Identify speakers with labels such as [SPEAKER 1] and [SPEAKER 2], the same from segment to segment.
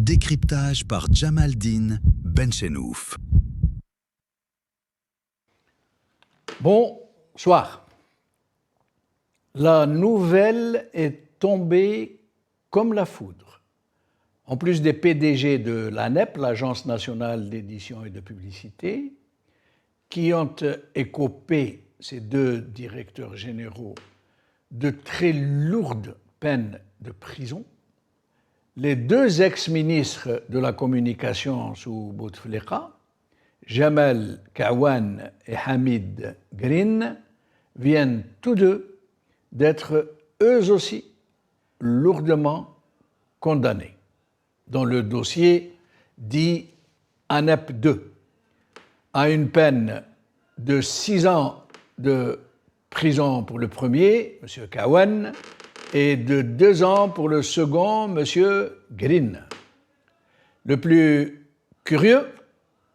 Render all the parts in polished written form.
[SPEAKER 1] Décryptage par Jamaldine Benchenouf.
[SPEAKER 2] Bonsoir. La nouvelle est tombée comme la foudre. En plus des PDG de l'ANEP, l'Agence nationale d'édition et de publicité, qui ont écopé, ces deux directeurs généraux, de très lourdes peines de prison, les deux ex-ministres de la communication sous Bouteflika, Jamel Kawan et Hamid Green, viennent tous deux d'être eux aussi lourdement condamnés dans le dossier dit ANEP 2 à une peine de 6 ans de prison pour le premier, M. Kawan, et de 2 ans pour le second, M. Green. Le plus curieux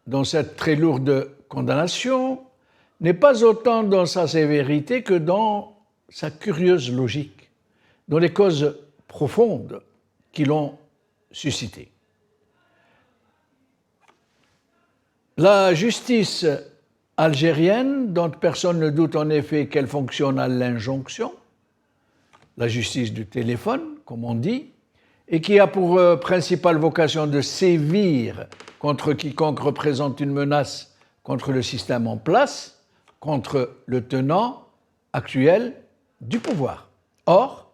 [SPEAKER 2] dans cette très lourde condamnation n'est pas autant dans sa sévérité que dans sa curieuse logique, dans les causes profondes qui l'ont suscité. La justice algérienne, dont personne ne doute en effet qu'elle fonctionne à l'injonction, la justice du téléphone, comme on dit, et qui a pour principale vocation de sévir contre quiconque représente une menace contre le système en place, contre le tenant actuel du pouvoir. Or,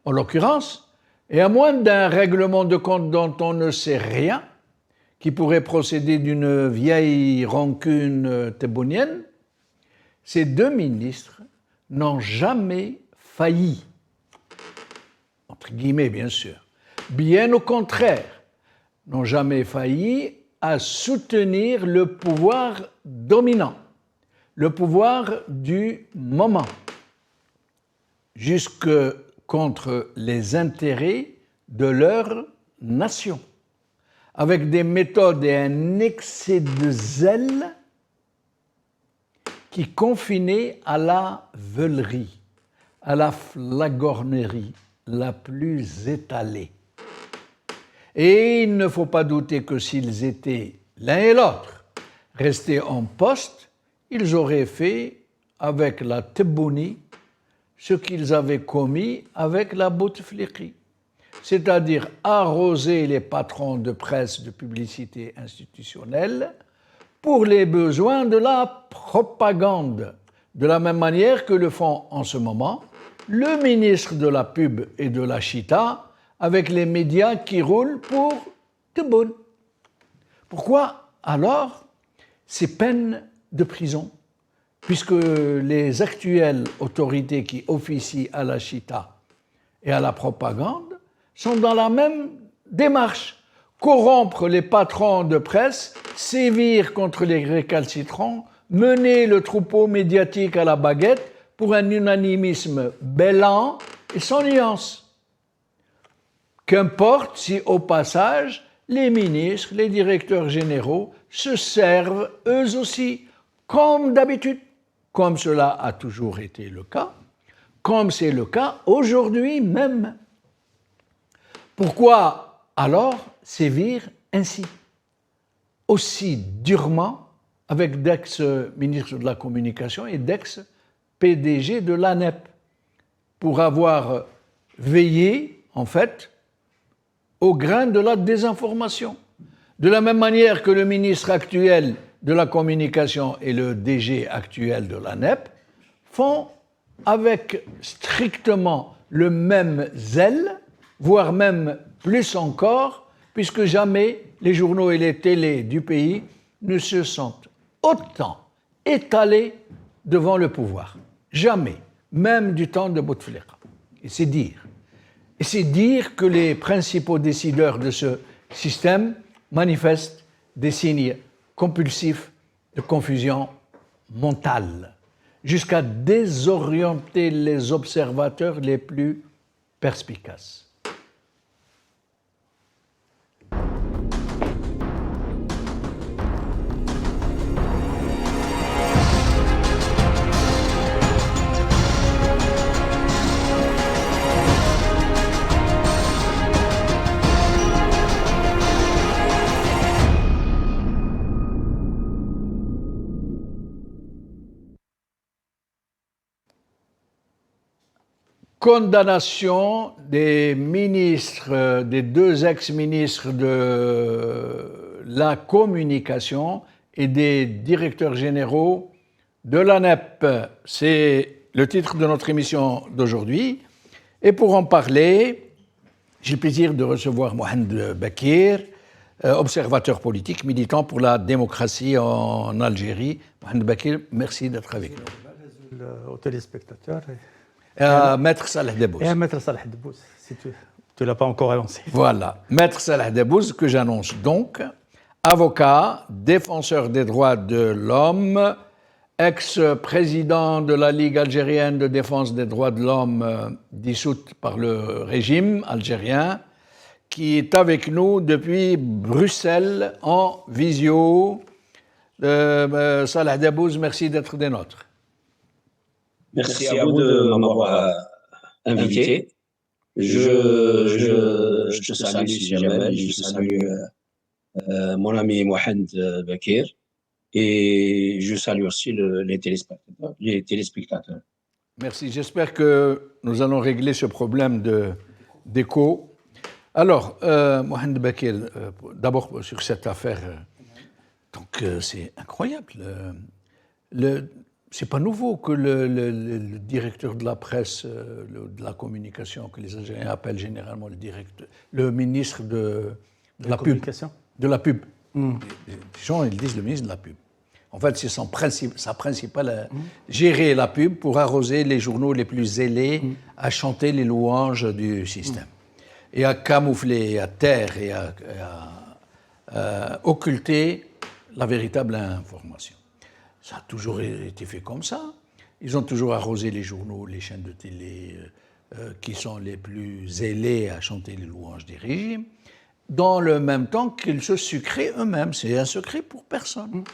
[SPEAKER 2] en l'occurrence, et à moins d'un règlement de compte dont on ne sait rien, qui pourrait procéder d'une vieille rancune thébaunienne, ces deux ministres n'ont jamais failli, entre guillemets bien sûr, bien au contraire, n'ont jamais failli à soutenir le pouvoir dominant, le pouvoir du moment, jusque contre les intérêts de leur nation, avec des méthodes et un excès de zèle qui confinaient à la veulerie, à la flagornerie la plus étalée. Et il ne faut pas douter que s'ils étaient, l'un et l'autre, restés en poste, ils auraient fait avec la Tebbouni ce qu'ils avaient commis avec la Boutefliki, c'est-à-dire arroser les patrons de presse de publicité institutionnelle pour les besoins de la propagande, de la même manière que le font en ce moment le ministre de la Pub et de la Chita avec les médias qui roulent pour Tebboune. Pourquoi alors ces peines de prison, puisque les actuelles autorités qui officient à la Chita et à la propagande sont dans la même démarche, corrompre les patrons de presse, sévir contre les récalcitrants, mener le troupeau médiatique à la baguette pour un unanimisme bêlant et sans nuance. Qu'importe si, au passage, les ministres, les directeurs généraux se servent eux aussi, comme d'habitude, comme cela a toujours été le cas, comme c'est le cas aujourd'hui même. Pourquoi alors sévir ainsi, aussi durement, avec d'ex-ministres de la Communication et d'ex-PDG de l'ANEP, pour avoir veillé, en fait, au grain de la désinformation. De la même manière que le ministre actuel de la Communication et le DG actuel de l'ANEP font avec strictement le même zèle, voire même plus encore, puisque jamais les journaux et les télés du pays ne se sont autant étalés devant le pouvoir. Jamais, même du temps de Bouteflika. Et c'est dire. Et c'est dire que les principaux décideurs de ce système manifestent des signes compulsifs de confusion mentale, jusqu'à désorienter les observateurs les plus perspicaces. condamnation des ministres, des deux ex-ministres de la communication et des directeurs généraux de l'ANEP. C'est le titre de notre émission d'aujourd'hui. Et pour en parler, j'ai le plaisir de recevoir Mohamed Bakir, observateur politique, militant pour la démocratie en Algérie. Mohamed Bakir, merci d'être avec nous.
[SPEAKER 3] Aux téléspectateurs.
[SPEAKER 2] Et à Maître Salah Debbouze.
[SPEAKER 3] Et à Maître Salah Debbouze, si tu ne l'as pas encore annoncé.
[SPEAKER 2] Voilà, Maître Salah Debbouze, que j'annonce donc, avocat, défenseur des droits de l'homme, ex-président de la Ligue algérienne de défense des droits de l'homme, dissoute par le régime algérien, qui est avec nous depuis Bruxelles en visio. Salah Debbouze, merci d'être des nôtres.
[SPEAKER 4] Merci à vous de m'avoir invité. Je te salue, Jamal, je salue mon ami Mohamed Bakir et je salue aussi les téléspectateurs.
[SPEAKER 2] Merci, j'espère que nous allons régler ce problème d'écho. Alors, Mohamed Bakir, d'abord sur cette affaire, c'est incroyable. C'est pas nouveau que le directeur de la presse, de la communication, que les Algériens appellent généralement le ministre de la pub. De la pub. Les gens, ils disent le ministre de la pub. En fait, c'est sa principale gérer la pub pour arroser les journaux les plus zélés à chanter les louanges du système. Et à camoufler, à taire et à occulter la véritable information. Ça a toujours été fait comme ça. Ils ont toujours arrosé les journaux, les chaînes de télé qui sont les plus zélés à chanter les louanges des régimes, dans le même temps qu'ils se sucraient eux-mêmes. C'est un secret pour personne.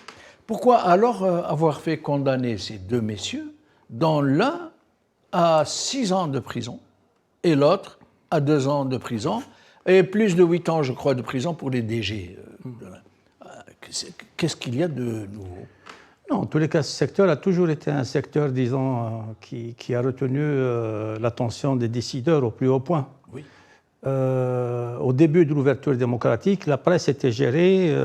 [SPEAKER 2] Pourquoi alors avoir fait condamner ces deux messieurs, dont l'un à 6 ans de prison et l'autre à 2 ans de prison, et plus de 8 ans, je crois, de prison pour les DG. Qu'est-ce qu'il y a de nouveau ?
[SPEAKER 3] Non, en tous les cas, ce secteur a toujours été un secteur, disons, qui a retenu l'attention des décideurs au plus haut point.
[SPEAKER 2] Oui.
[SPEAKER 3] Au début de l'ouverture démocratique, la presse était gérée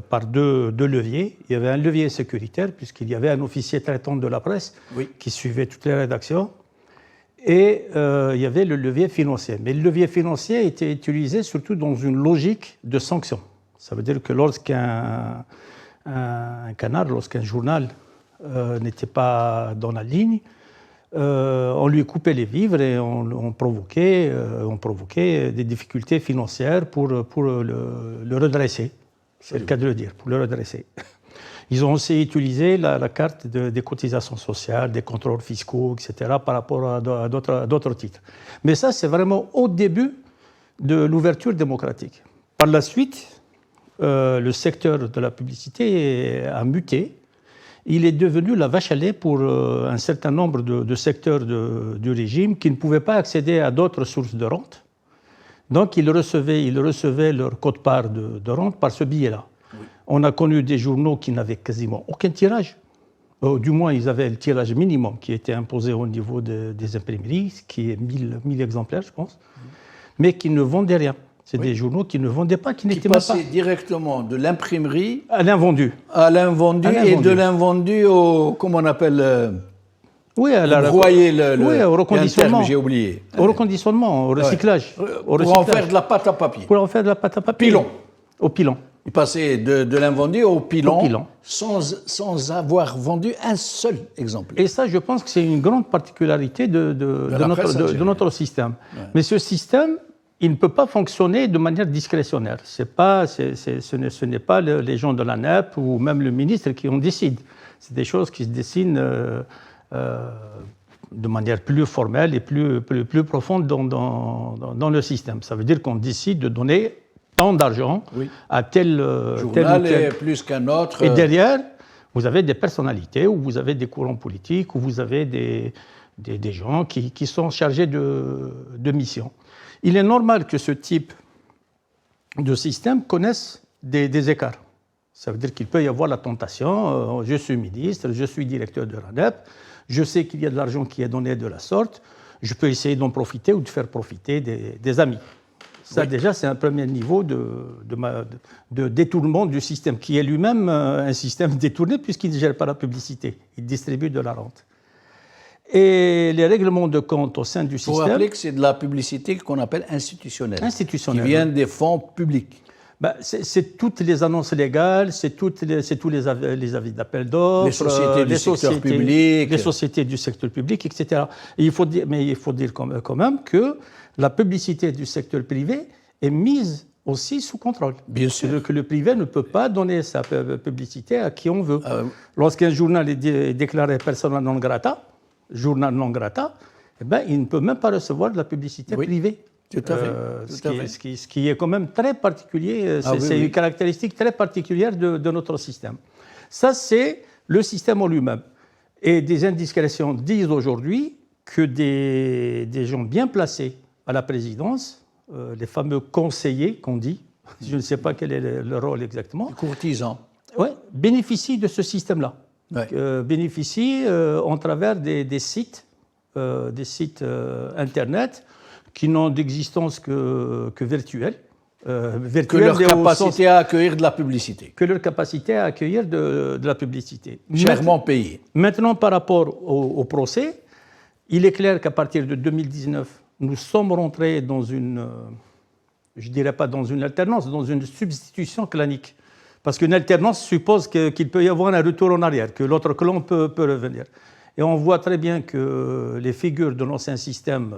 [SPEAKER 3] par deux leviers. Il y avait un levier sécuritaire, puisqu'il y avait un officier traitant de la presse qui suivait toutes les rédactions. Et il y avait le levier financier. Mais le levier financier était utilisé surtout dans une logique de sanction. Ça veut dire que lorsqu'un canard, lorsqu'un journal n'était pas dans la ligne, on lui coupait les vivres et on provoquait des difficultés financières pour le redresser. C'est le cas de le dire, pour le redresser. Ils ont aussi utilisé la carte des cotisations sociales, des contrôles fiscaux, etc., par rapport à d'autres titres. Mais ça, c'est vraiment au début de l'ouverture démocratique. Par la suite, le secteur de la publicité a muté. Il est devenu la vache à lait pour un certain nombre de secteurs du régime qui ne pouvaient pas accéder à d'autres sources de rente. Donc, ils recevaient leur quote-part de rente par ce biais-là. Oui. On a connu des journaux qui n'avaient quasiment aucun tirage. Du moins, ils avaient le tirage minimum qui était imposé au niveau des imprimeries, qui est 1000 exemplaires, je pense, mais qui ne vendaient rien. C'est des journaux qui ne vendaient pas, qui n'étaient même pas...
[SPEAKER 2] Qui passaient directement de l'imprimerie...
[SPEAKER 3] à l'invendu.
[SPEAKER 2] À l'invendu et de l'invendu au... Comment on appelle
[SPEAKER 3] oui,
[SPEAKER 2] au reconditionnement. J'ai oublié.
[SPEAKER 3] Au reconditionnement, au recyclage.
[SPEAKER 2] Pour en faire de la pâte à papier.
[SPEAKER 3] Pour en faire de la pâte à papier.
[SPEAKER 2] Pilon.
[SPEAKER 3] Au pilon.
[SPEAKER 2] Il passait de l'invendu au pilon. Sans avoir vendu un seul exemplaire.
[SPEAKER 3] Et ça, je pense que c'est une grande particularité de notre système. Ouais. Mais ce système, il ne peut pas fonctionner de manière discrétionnaire. Ce n'est pas les gens de l'ANEP ou même le ministre qui en décident. C'est des choses qui se dessinent de manière plus formelle et plus profonde dans le système. Ça veut dire qu'on décide de donner tant d'argent à tel
[SPEAKER 2] journal et plus qu'un autre.
[SPEAKER 3] Et derrière, vous avez des personnalités, ou vous avez des courants politiques, ou vous avez des gens qui sont chargés de missions. Il est normal que ce type de système connaisse des écarts. Ça veut dire qu'il peut y avoir la tentation, je suis ministre, je suis directeur de l'ANEP, je sais qu'il y a de l'argent qui est donné de la sorte, je peux essayer d'en profiter ou de faire profiter des amis. Ça, déjà, c'est un premier niveau de détournement du système, qui est lui-même un système détourné puisqu'il ne gère pas la publicité, il distribue de la rente. Et les règlements de compte au sein du système...
[SPEAKER 2] Pour rappeler que c'est de la publicité qu'on appelle institutionnelle,
[SPEAKER 3] institutionnelle,
[SPEAKER 2] qui vient des fonds publics.
[SPEAKER 3] C'est toutes les annonces légales, c'est tous les avis d'appel d'offres,
[SPEAKER 2] les sociétés du secteur public,
[SPEAKER 3] les sociétés du secteur public, etc. Et il faut dire quand même que la publicité du secteur privé est mise aussi sous contrôle.
[SPEAKER 2] Bien sûr.
[SPEAKER 3] Que le privé ne peut pas donner sa publicité à qui on veut. Lorsqu'un journal est déclaré persona non grata, journal non grata, il ne peut même pas recevoir de la publicité privée.
[SPEAKER 2] Tout à fait.
[SPEAKER 3] Ce qui est quand même très particulier, c'est une caractéristique très particulière de notre système. Ça, c'est le système en lui-même. Et des indiscrétions disent aujourd'hui que des gens bien placés à la présidence, les fameux conseillers qu'on dit, je ne sais pas quel est le rôle exactement,
[SPEAKER 2] les courtisans,
[SPEAKER 3] bénéficient de ce système-là. Bénéficient en travers des sites Internet qui n'ont d'existence que virtuelle.
[SPEAKER 2] Que leur capacité à accueillir de la publicité.
[SPEAKER 3] Que leur capacité à accueillir de la publicité.
[SPEAKER 2] Chèrement payée.
[SPEAKER 3] Maintenant, par rapport au procès, il est clair qu'à partir de 2019, nous sommes rentrés dans une, je ne dirais pas dans une alternance, dans une substitution clanique. Parce qu'une alternance suppose qu'il peut y avoir un retour en arrière, que l'autre clan peut revenir. Et on voit très bien que les figures de l'ancien système,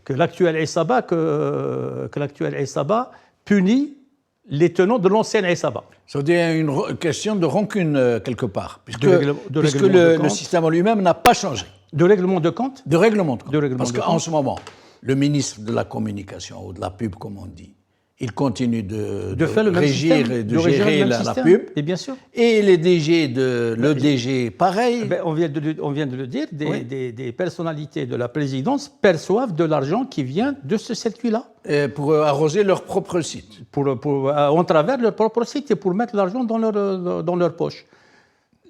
[SPEAKER 3] que l'actuel Aïssaba punit les tenants de l'ancien Aïssaba.
[SPEAKER 2] Ça veut dire une question de rancune quelque part, puisque le système en lui-même n'a pas changé.
[SPEAKER 3] De règlement de compte ?
[SPEAKER 2] De règlement de compte. Parce qu'en ce moment, le ministre de la communication ou de la pub, comme on dit, il continue de régir et de gérer la pub.
[SPEAKER 3] Et bien sûr.
[SPEAKER 2] Et les DG le DG, pareil.
[SPEAKER 3] On vient de le dire, des personnalités de la présidence perçoivent de l'argent qui vient de ce circuit-là.
[SPEAKER 2] Pour arroser leur propre site.
[SPEAKER 3] En travers leur propre site et pour mettre l'argent dans leur poche.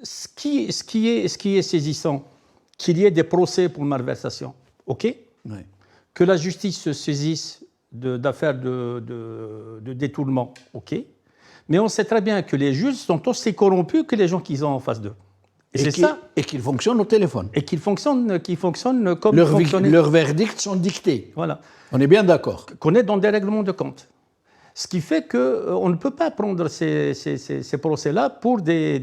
[SPEAKER 3] Ce qui est saisissant, qu'il y ait des procès pour malversation, ok ? Que la justice se saisisse d'affaires de détournement, ok. Mais on sait très bien que les juges sont aussi corrompus que les gens qu'ils ont en face d'eux.
[SPEAKER 2] Et qu'ils fonctionnent au téléphone.
[SPEAKER 3] Et qu'ils fonctionnent comme
[SPEAKER 2] leurs verdicts sont dictés.
[SPEAKER 3] Voilà.
[SPEAKER 2] On est bien d'accord.
[SPEAKER 3] Qu'on est dans des règlements de compte. Ce qui fait qu'on ne peut pas prendre ces procès-là pour des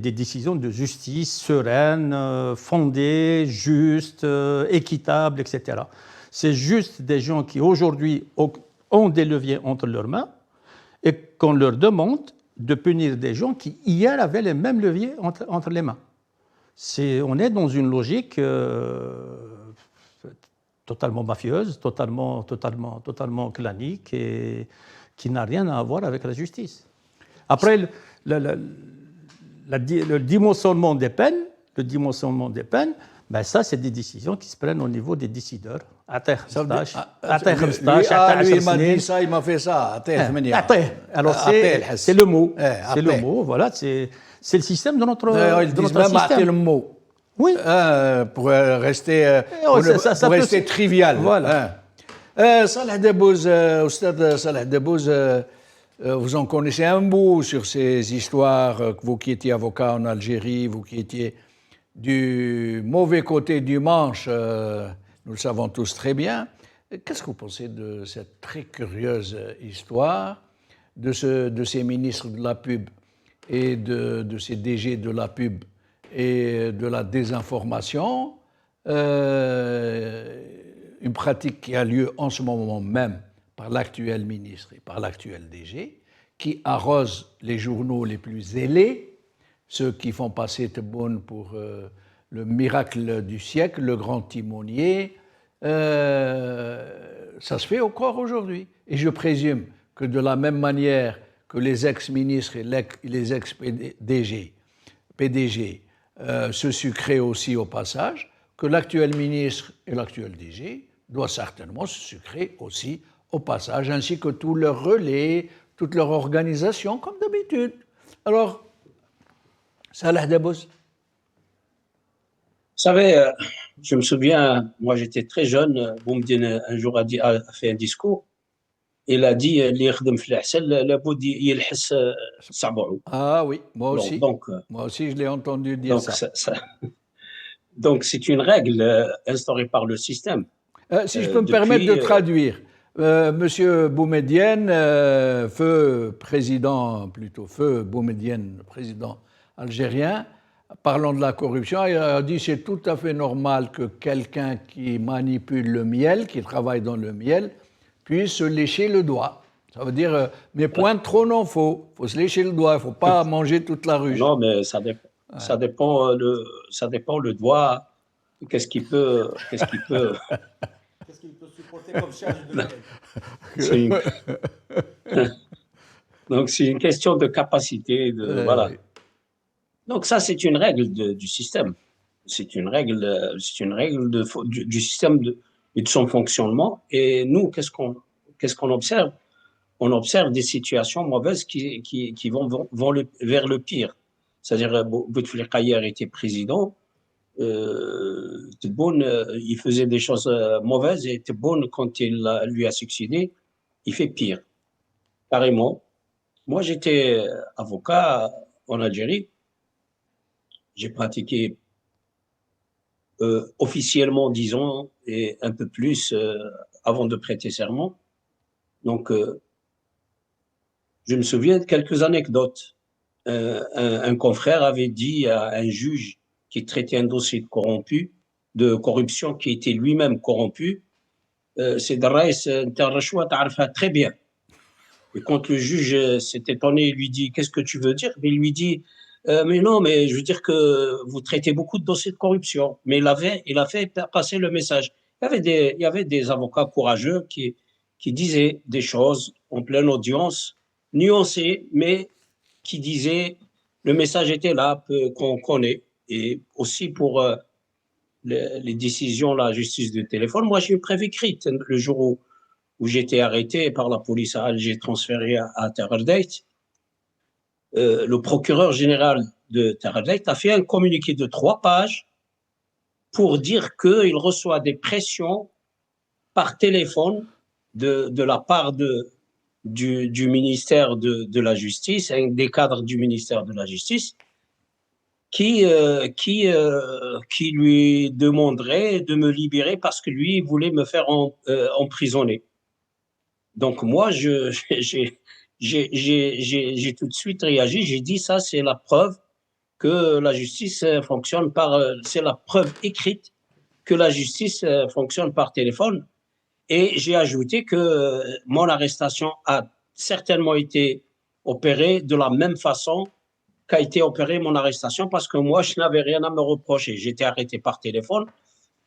[SPEAKER 3] décisions de justice sereines, fondées, justes, équitables, etc. C'est juste des gens qui, aujourd'hui, ont des leviers entre leurs mains et qu'on leur demande de punir des gens qui, hier, avaient les mêmes leviers entre les mains. On est dans une logique totalement mafieuse, totalement clanique et qui n'a rien à voir avec la justice. Après, le dimensionnement des peines, ça, c'est des décisions qui se prennent au niveau des décideurs.
[SPEAKER 2] Lui, il m'a dit ça, il m'a fait ça.
[SPEAKER 3] Alors, c'est le mot. C'est le mot, voilà. C'est le système de notre
[SPEAKER 2] ils disent même système. Le mot.
[SPEAKER 3] Oui.
[SPEAKER 2] Pour rester trivial.
[SPEAKER 3] Voilà.
[SPEAKER 2] Salah Debbouz, Oustad Salah Debbouz, vous en connaissez un bout sur ces histoires, vous qui étiez avocat en Algérie, vous qui étiez du mauvais côté du manche, nous le savons tous très bien. Qu'est-ce que vous pensez de cette très curieuse histoire de ces ministres de la pub et de ces DG de la pub et de la désinformation, une pratique qui a lieu en ce moment même par l'actuel ministre et par l'actuel DG, qui arrose les journaux les plus zélés, ceux qui font passer Tebboune pour le miracle du siècle, le grand timonier. Ça se fait encore aujourd'hui. Et je présume que de la même manière que les ex-ministres et les ex-PDG se sucraient aussi au passage, que l'actuel ministre et l'actuel DG doivent certainement se sucrer aussi au passage, ainsi que tous leurs relais, toute leur organisation, comme d'habitude. Alors, Salah Debbouz.
[SPEAKER 4] Vous savez, Je me souviens, moi j'étais très jeune, Boumediene un jour a fait un discours. Il a dit اللي يخدم في العسل لابد يلحس صبعه.
[SPEAKER 2] Ah oui, moi
[SPEAKER 4] Donc,
[SPEAKER 2] aussi.
[SPEAKER 4] donc,
[SPEAKER 2] Moi aussi, je l'ai entendu dire
[SPEAKER 4] donc,
[SPEAKER 2] ça.
[SPEAKER 4] donc c'est une règle instaurée par le système.
[SPEAKER 2] Si je peux me permettre de traduire, Monsieur Boumedienne, feu président, plutôt feu Boumedienne, président algérien, parlant de la corruption, il a dit c'est tout à fait normal que quelqu'un qui manipule le miel, qui travaille dans le miel, puisse se lécher le doigt. Ça veut dire, mais point de trop, non, faut se lécher le doigt, il ne faut pas manger toute la ruche.
[SPEAKER 4] Non, mais ça dépend le doigt, qu'est-ce qu'il peut
[SPEAKER 3] supporter comme charge de miel.
[SPEAKER 4] Donc c'est une question de capacité, voilà.
[SPEAKER 2] Oui.
[SPEAKER 4] Donc ça, c'est une règle du système. C'est une règle du système et de son fonctionnement. Et nous, qu'est-ce qu'on observe? On observe des situations mauvaises qui vont vers le pire. C'est-à-dire, Bouteflika hier était président. Tebboune, il faisait des choses mauvaises et Tebboune, quand lui a succédé, il fait pire. Carrément. Moi, j'étais avocat en Algérie. J'ai pratiqué officiellement 10 ans et un peu plus avant de prêter serment. Donc, je me souviens de quelques anecdotes. Un confrère avait dit à un juge qui traitait un dossier de corruption qui était lui-même corrompu, c'est Darraïs, très bien. Et quand le juge s'est étonné, il lui dit « Qu'est-ce que tu veux dire ?» Mais il lui dit mais non, mais je veux dire que vous traitez beaucoup de dossiers de corruption. Mais il a fait passer le message. Il y avait des avocats courageux qui disaient des choses en pleine audience, nuancées, mais qui disaient le message était là, qu'on connaît. Et aussi pour les décisions, la justice du téléphone. Moi, j'ai une preuve écrite le jour où j'étais arrêté par la police à Alger, transféré à Terre-Date. Le procureur général de Terre-Date a fait un communiqué de 3 pages pour dire qu'il reçoit des pressions par téléphone de la part du ministère de la Justice, des cadres du ministère de la Justice, qui lui demanderait de me libérer parce que lui voulait me faire emprisonner. Donc moi, j'ai tout de suite réagi. J'ai dit ça, c'est la preuve que la justice fonctionne c'est la preuve écrite que la justice fonctionne par téléphone. Et j'ai ajouté que mon arrestation a certainement été opérée de la même façon qu'a été opérée mon arrestation, parce que moi, je n'avais rien à me reprocher. J'étais arrêté par téléphone,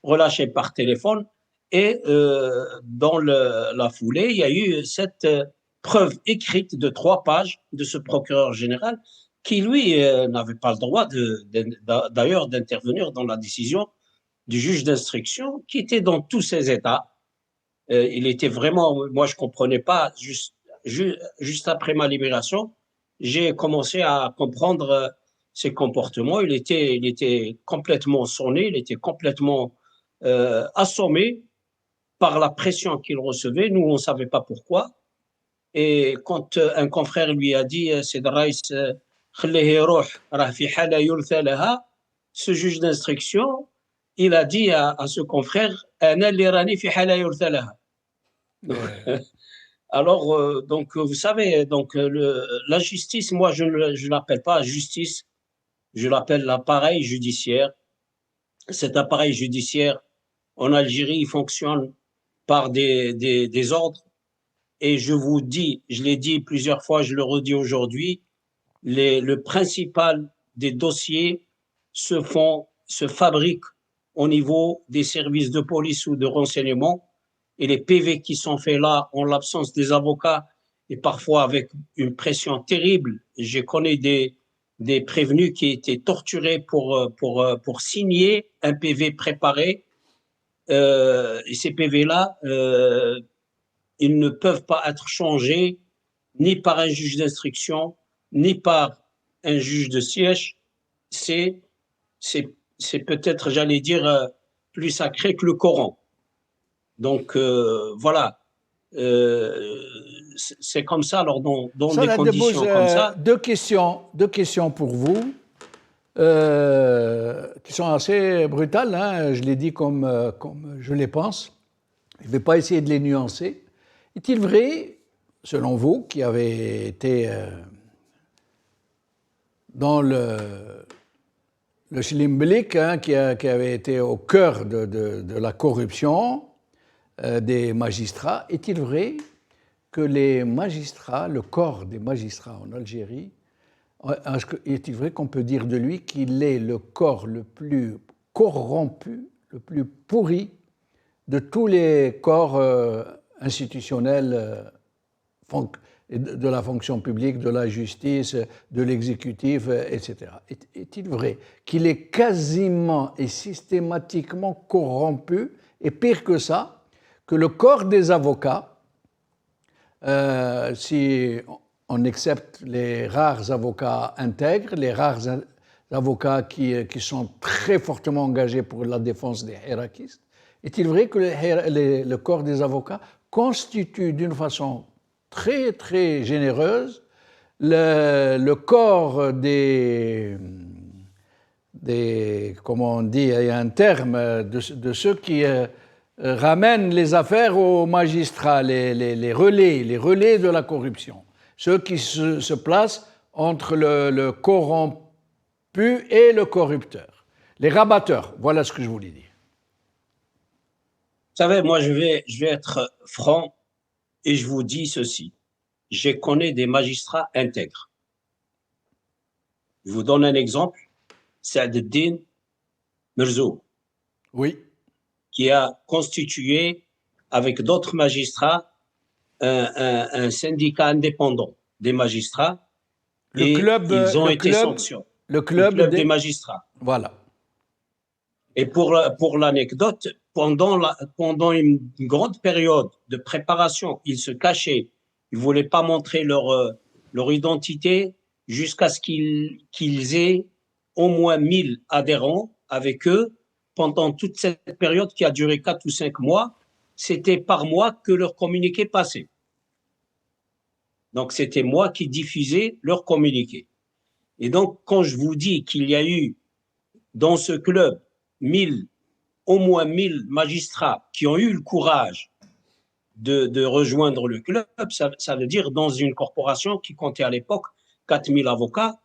[SPEAKER 4] relâché par téléphone, et dans la foulée, il y a eu cette preuve écrite de 3 pages de ce procureur général qui, lui, n'avait pas le droit d'ailleurs d'intervenir dans la décision du juge d'instruction, qui était dans tous ses états. Il était vraiment, moi je comprenais pas, juste après ma libération, j'ai commencé à comprendre ses comportements. Il était complètement sonné, il était complètement assommé par la pression qu'il recevait. Nous, on ne savait pas pourquoi. Et quand un confrère lui a dit « C'est Raïs, ce juge d'instruction, il a dit à ce confrère « Alors, donc, vous savez, donc, la justice, moi, je ne l'appelle pas justice, je l'appelle l'appareil judiciaire. Cet appareil judiciaire, en Algérie, il fonctionne par des ordres. Et je vous dis, je l'ai dit plusieurs fois, je le redis aujourd'hui, le principal des dossiers se fabriquent au niveau des services de police ou de renseignement. Et les PV qui sont faits là, en l'absence des avocats, et parfois avec une pression terrible. Je connais des prévenus qui étaient torturés pour signer un PV préparé. Et ces PV-là, ils ne peuvent pas être changés ni par un juge d'instruction, ni par un juge de siège. C'est peut-être, j'allais dire, plus sacré que le Coran. Donc, voilà. C'est comme ça, alors dans des conditions comme ça.
[SPEAKER 2] Deux questions pour vous, qui sont assez brutales, hein, je les dis comme je les pense. Je ne vais pas essayer de les nuancer. Est-il vrai, selon vous, qui avez été dans le Schlimblik, hein, qui avait été au cœur de la corruption des magistrats, est-il vrai que les magistrats, le corps des magistrats en Algérie, est-il vrai qu'on peut dire de lui qu'il est le corps le plus corrompu, le plus pourri de tous les corps institutionnels de la fonction publique, de la justice, de l'exécutif, etc. Est-il vrai qu'il est quasiment et systématiquement corrompu, et pire que ça, que le corps des avocats, si on accepte les rares avocats intègres, les rares avocats qui sont très fortement engagés pour la défense des hiérarchistes, est-il vrai que le corps des avocats constitue d'une façon très, très généreuse le corps des comment on dit, il y a un terme, de ceux qui ramènent les affaires aux magistrats, les relais de la corruption, ceux qui se placent entre le corrompu et le corrupteur, les rabatteurs, voilà ce que je voulais dire.
[SPEAKER 4] Vous savez, moi je vais être franc et je vous dis ceci. Je connais des magistrats intègres. Je vous donne un exemple. Saad-Eddine Merzouk.
[SPEAKER 2] Oui.
[SPEAKER 4] Qui a constitué, avec d'autres magistrats, un syndicat indépendant des magistrats. Ils ont été sanctionnés.
[SPEAKER 2] Le club
[SPEAKER 4] des magistrats.
[SPEAKER 2] Voilà.
[SPEAKER 4] Et pour l'anecdote, pendant une grande période de préparation, ils se cachaient. Ils ne voulaient pas montrer leur identité jusqu'à ce qu'ils aient au moins 1000 adhérents avec eux pendant toute cette période qui a duré 4 ou 5 mois. C'était par mois que leur communiqué passait. Donc, c'était moi qui diffusais leur communiqué. Et donc, quand je vous dis qu'il y a eu dans ce club au moins 1000 magistrats qui ont eu le courage de rejoindre le club, ça veut dire dans une corporation qui comptait à l'époque 4000 avocats,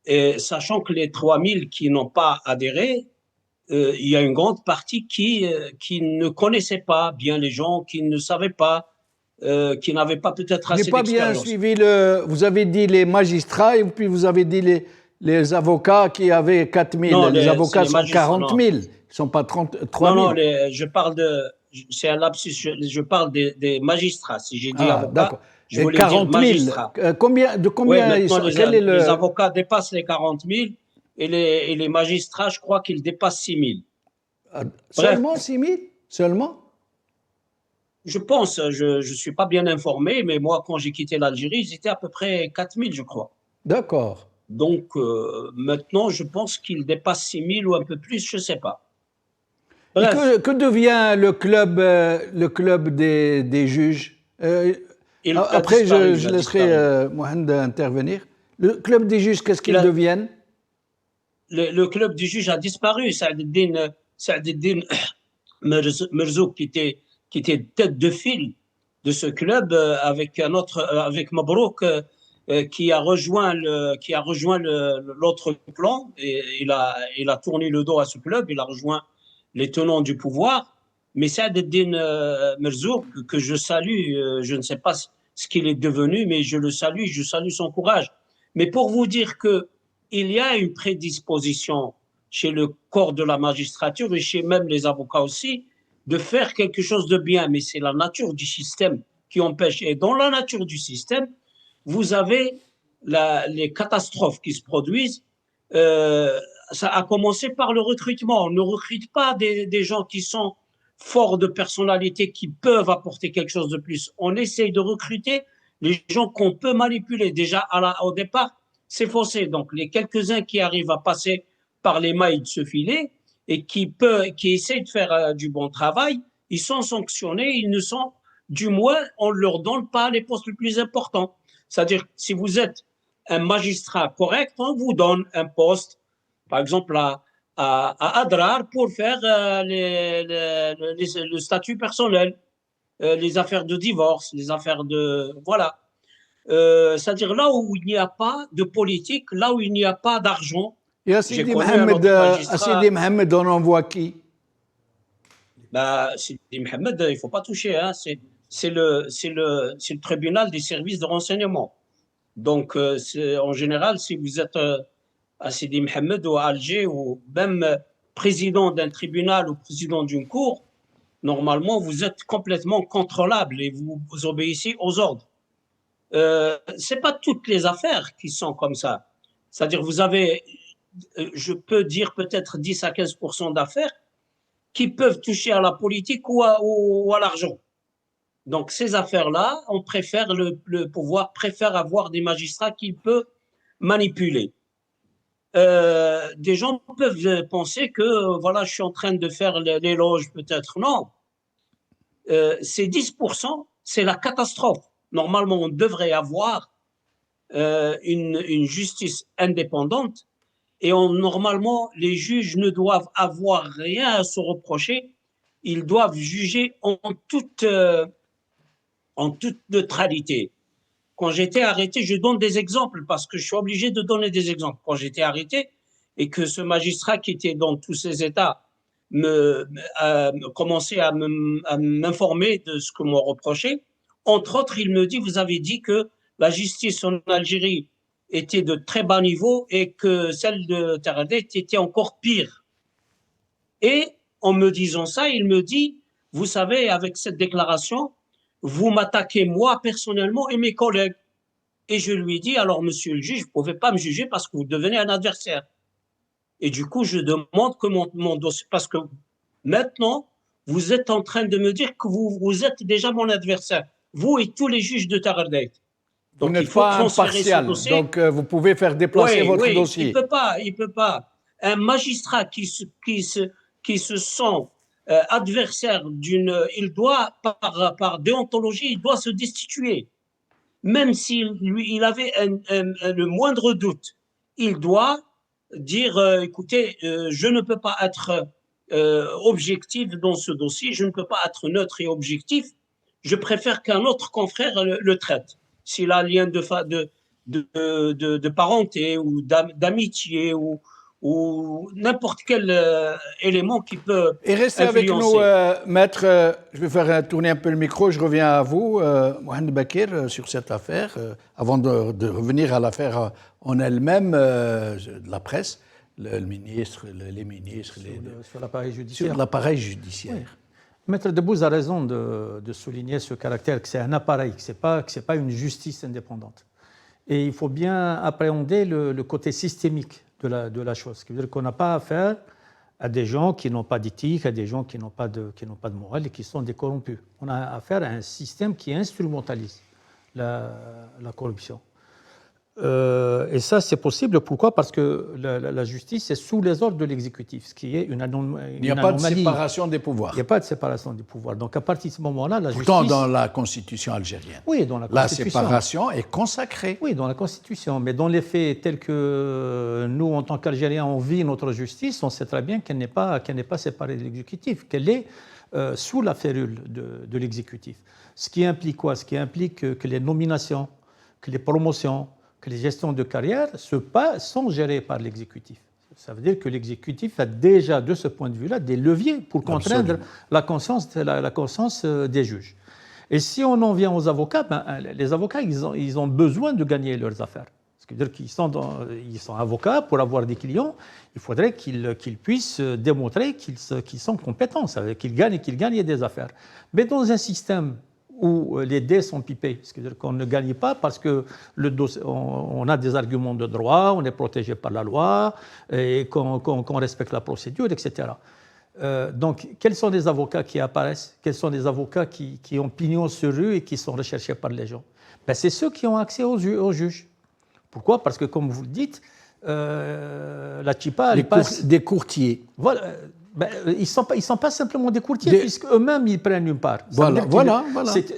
[SPEAKER 4] et sachant que les 3000 qui n'ont pas adhéré, il y a une grande partie qui ne connaissait pas bien les gens, qui ne savaient pas, qui n'avaient pas peut-être assez d'expérience.
[SPEAKER 2] Je n'ai pas bien suivi vous avez dit les magistrats et puis vous avez dit les avocats qui avaient 4000. Non, les avocats sont 40 000, ils ne sont pas 33 000.
[SPEAKER 4] Non, je parle c'est un lapsus, je parle des magistrats. Si j'ai dit avocats, je voulais
[SPEAKER 2] 40 000.
[SPEAKER 4] dire magistrats.
[SPEAKER 2] Combien
[SPEAKER 4] ils sont les avocats dépassent les 40 000 et les magistrats, je crois qu'ils dépassent 6 000.
[SPEAKER 2] Seulement 6 000 Seulement
[SPEAKER 4] Je pense, je ne suis pas bien informé, mais moi, quand j'ai quitté l'Algérie, ils étaient à peu près 4 000, je crois.
[SPEAKER 2] D'accord.
[SPEAKER 4] Donc, maintenant, je pense qu'ils dépassent 6 000 ou un peu plus, je ne sais pas.
[SPEAKER 2] Que devient le club des juges Après, je laisserai Mohamed intervenir. Le club des juges, qu'est-ce qu'ils deviennent
[SPEAKER 4] le club des juges a disparu. Saad-Eddine Merzouk, qui était tête de file de ce club, avec Mabrouk, qui a rejoint l'autre clan, et il a tourné le dos à ce club, il a rejoint les tenants du pouvoir. Mais Saad-Eddine Merzouk, que je salue, je ne sais pas ce qu'il est devenu, mais je salue son courage. Mais pour vous dire que il y a une prédisposition chez le corps de la magistrature et chez même les avocats aussi de faire quelque chose de bien, mais c'est la nature du système qui empêche. Et dans la nature du système, vous avez les catastrophes qui se produisent. Ça a commencé par le recrutement. On ne recrute pas des gens qui sont forts de personnalité, qui peuvent apporter quelque chose de plus. On essaye de recruter les gens qu'on peut manipuler. Déjà, au départ, c'est faussé. Donc, les quelques-uns qui arrivent à passer par les mailles de ce filet, et qui essaient de faire du bon travail, ils sont sanctionnés, ils ne sont, du moins, on ne leur donne pas les postes les plus importants. C'est-à-dire, si vous êtes un magistrat correct, on vous donne un poste, par exemple à Adrar, pour faire le statut personnel, les affaires de divorce, les affaires de... Voilà. C'est-à-dire là où il n'y a pas de politique, là où il n'y a pas d'argent.
[SPEAKER 2] Et Sidi Mohamed, on envoie qui?
[SPEAKER 4] Sidi Mohamed, il ne faut pas toucher. Hein. C'est le tribunal des services de renseignement. Donc, en général, si vous êtes à Sidi Mohamed ou à Alger, ou même président d'un tribunal ou président d'une cour, normalement, vous êtes complètement contrôlable et vous obéissez aux ordres. Ce n'est pas toutes les affaires qui sont comme ça. C'est-à-dire, vous avez, je peux dire peut-être 10 à 15% d'affaires qui peuvent toucher à la politique ou à l'argent. Donc, ces affaires-là, on préfère, le pouvoir préfère avoir des magistrats qu'il peut manipuler. Des gens peuvent penser que, voilà, je suis en train de faire l'éloge, peut-être. Non. Ces 10%, c'est la catastrophe. Normalement, on devrait avoir une justice indépendante et normalement, les juges ne doivent avoir rien à se reprocher. Ils doivent juger en toute neutralité. Quand j'étais arrêté, je donne des exemples parce que je suis obligé de donner des exemples. Quand j'étais arrêté et que ce magistrat qui était dans tous ces états commençait à m'informer de ce que m'ont reproché, entre autres, il me dit, vous avez dit que la justice en Algérie était de très bas niveau et que celle de Taradet était encore pire. Et en me disant ça, il me dit, vous savez, avec cette déclaration, vous m'attaquez moi personnellement et mes collègues. Et je lui dis, alors monsieur le juge, vous ne pouvez pas me juger parce que vous devenez un adversaire. Et du coup, je demande que mon dossier, parce que maintenant, vous êtes en train de me dire que vous êtes déjà mon adversaire, vous et tous les juges de Taradet.
[SPEAKER 2] Donc, vous n'êtes pas impartial, donc vous pouvez faire déplacer votre dossier.
[SPEAKER 4] Il peut pas. Un magistrat qui se sent adversaire il doit, par déontologie, il doit se destituer. Même s'il avait le moindre doute, il doit dire, écoutez, je ne peux pas être objectif dans ce dossier, je ne peux pas être neutre et objectif, je préfère qu'un autre confrère le traite. S'il a un lien de parenté ou d'amitié ou n'importe quel élément qui peut
[SPEAKER 2] Et restez
[SPEAKER 4] influencer.
[SPEAKER 2] avec nous, maître. Je vais faire tourner un peu le micro. Je reviens à vous, Mohamed Bakir, sur cette affaire. Avant de revenir à l'affaire en elle-même de la presse, le ministre, les ministres...
[SPEAKER 3] Sur l'appareil judiciaire.
[SPEAKER 2] Sur l'appareil judiciaire. Oui.
[SPEAKER 3] Maître Debbouze a raison de souligner ce caractère, que c'est un appareil, que ce n'est pas une justice indépendante. Et il faut bien appréhender le côté systémique de la chose. Ce qui veut dire qu'on n'a pas affaire à des gens qui n'ont pas d'éthique, à des gens qui n'ont pas de morale et qui sont des corrompus. On a affaire à un système qui instrumentalise la corruption. Et ça, c'est possible. Pourquoi ? Parce que la justice est sous les ordres de l'exécutif, ce qui est une anomalie.
[SPEAKER 2] Il n'y a pas de séparation des pouvoirs.
[SPEAKER 3] Il n'y a pas de séparation des pouvoirs. Donc, à partir de ce moment-là, la justice...
[SPEAKER 2] Pourtant, dans la Constitution algérienne,
[SPEAKER 3] oui, dans la Constitution,
[SPEAKER 2] séparation est consacrée.
[SPEAKER 3] Oui, dans la Constitution. Mais dans les faits tels que nous, en tant qu'Algériens, on vit notre justice, on sait très bien qu'elle n'est pas séparée de l'exécutif, qu'elle est sous la férule de l'exécutif. Ce qui implique quoi ? Ce qui implique que les nominations, que les promotions, que les gestions de carrière sont gérées par l'exécutif. Ça veut dire que l'exécutif a déjà, de ce point de vue-là, des leviers pour contraindre la conscience des juges. Et si on en vient aux avocats, les avocats, ils ont besoin de gagner leurs affaires. Ce qui veut dire qu'ils sont avocats pour avoir des clients. Il faudrait qu'ils puissent démontrer qu'ils sont compétents, qu'ils gagnent des affaires. Mais dans un système où les dés sont pipés, c'est-à-dire qu'on ne gagne pas parce que on a des arguments de droit, on est protégé par la loi, et qu'on respecte la procédure, etc. Donc, quels sont les avocats qui apparaissent ? Quels sont les avocats qui ont pignon sur rue et qui sont recherchés par les gens ? C'est ceux qui ont accès aux juges. Pourquoi ? Parce que, comme vous le dites, la Chippa, elle passe...
[SPEAKER 2] Des courtiers.
[SPEAKER 3] Voilà. Ben, ils ne sont pas simplement des courtiers, puisqu'eux-mêmes, ils prennent une part.
[SPEAKER 2] Voilà.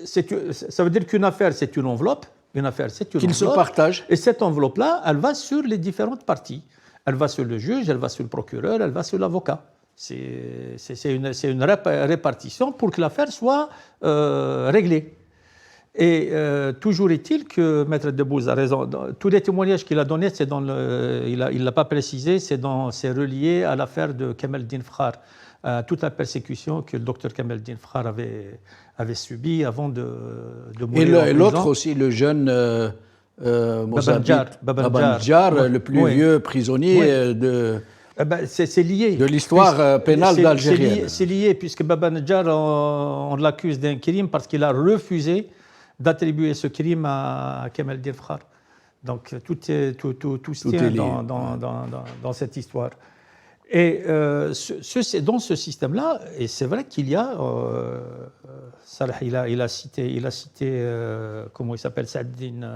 [SPEAKER 3] Ça veut dire qu'une affaire, c'est une enveloppe. Une affaire, c'est une enveloppe.
[SPEAKER 2] Qu'ils se partagent.
[SPEAKER 3] Et cette enveloppe-là, elle va sur les différentes parties. Elle va sur le juge, elle va sur le procureur, elle va sur l'avocat. C'est une répartition pour que l'affaire soit réglée. Et toujours est-il que Maître Debbouze a raison. Tous les témoignages qu'il a donnés, il ne l'a pas précisé, c'est relié à l'affaire de Kamel Din Fakhar, toute la persécution que le docteur Kamel Din Fakhar avait subie avant de mourir.
[SPEAKER 2] Et l'autre aussi, le jeune Babanjar, le plus vieux prisonnier
[SPEAKER 3] c'est lié.
[SPEAKER 2] De l'histoire pénale d'Algérie.
[SPEAKER 3] C'est lié, puisque Babanjar, on l'accuse d'un crime parce qu'il a refusé d'attribuer ce crime à Kamel Din Fakhar. Donc tout se tient dans cette histoire. Et dans ce système-là, et c'est vrai qu'il y a, Salah, il a cité comment il s'appelle, Saadine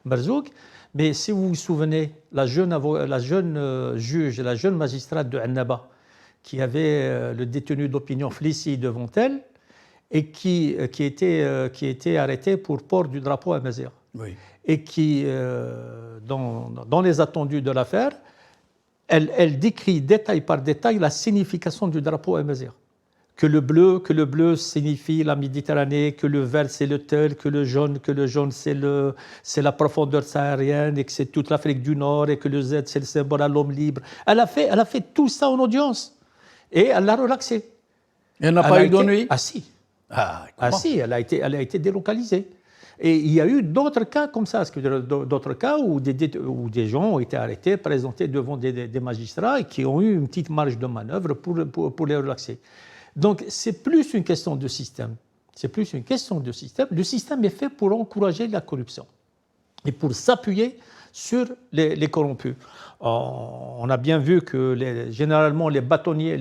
[SPEAKER 3] Marzouk, mais si vous vous souvenez, la jeune juge, la jeune magistrate de Annaba, qui avait le détenu d'opinion Flissi devant elle, et qui était arrêté pour port du drapeau amazigh.
[SPEAKER 2] Oui.
[SPEAKER 3] Et qui, dans les attendus de l'affaire, elle décrit détail par détail la signification du drapeau amazigh. Que le bleu signifie la Méditerranée, que le vert c'est le tel, que le jaune c'est la profondeur saharienne et que c'est toute l'Afrique du Nord et que le Z c'est le symbole à l'homme libre. Elle a fait tout ça en audience et elle l'a relaxé.
[SPEAKER 2] Elle n'a pas eu d'ennui?
[SPEAKER 3] Ah si.
[SPEAKER 2] Ah
[SPEAKER 3] si, elle a été délocalisée. Et il y a eu d'autres cas comme ça, d'autres cas où des gens ont été arrêtés, présentés devant des magistrats et qui ont eu une petite marge de manœuvre pour les relaxer. Donc c'est plus une question de système. Le système est fait pour encourager la corruption et pour s'appuyer sur les corrompus. On a bien vu que généralement les bâtonniers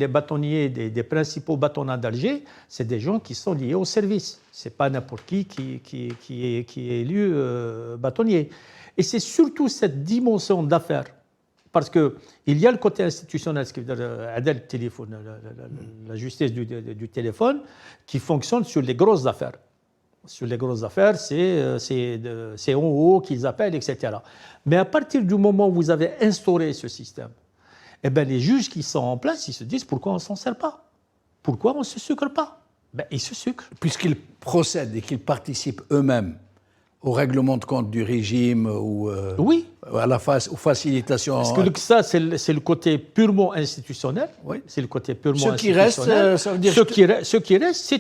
[SPEAKER 3] des principaux bâtonnats d'Alger, c'est des gens qui sont liés au service. Ce n'est pas n'importe qui est élu bâtonnier. Et c'est surtout cette dimension d'affaires, parce qu'il y a le côté institutionnel, ce qui veut dire téléphone, la justice du téléphone, qui fonctionne sur les grosses affaires. Sur les grosses affaires, c'est en haut qu'ils appellent, etc. Mais à partir du moment où vous avez instauré ce système, eh bien, les juges qui sont en place, ils se disent pourquoi on ne s'en sert pas? Pourquoi on ne se sucre pas? Ben, ils se sucrent.
[SPEAKER 2] Puisqu'ils procèdent et qu'ils participent eux-mêmes au règlement de compte du régime ou
[SPEAKER 3] oui.
[SPEAKER 2] Aux facilitations.
[SPEAKER 3] Parce que ça, c'est le côté purement institutionnel.
[SPEAKER 2] Oui.
[SPEAKER 3] C'est le côté purement
[SPEAKER 2] ce
[SPEAKER 3] institutionnel.
[SPEAKER 2] Qui reste, ça veut dire
[SPEAKER 3] ce qui reste,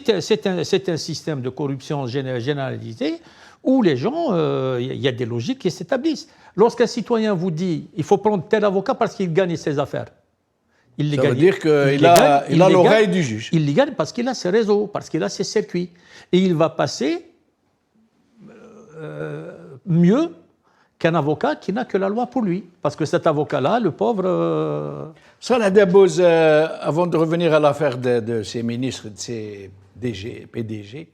[SPEAKER 3] c'est un système de corruption généralisé où les gens, il y a des logiques qui s'établissent. Lorsqu'un citoyen vous dit il faut prendre tel avocat parce qu'il gagne ses affaires, il les
[SPEAKER 2] ça
[SPEAKER 3] gagne.
[SPEAKER 2] veut dire qu'il a l'oreille du juge.
[SPEAKER 3] Il les gagne parce qu'il a ses réseaux, parce qu'il a ses circuits. Et il va passer mieux qu'un avocat qui n'a que la loi pour lui. Parce que cet avocat-là, le pauvre...
[SPEAKER 2] Salah Debbouze, avant de revenir à l'affaire de ces ministres, de ces PDG,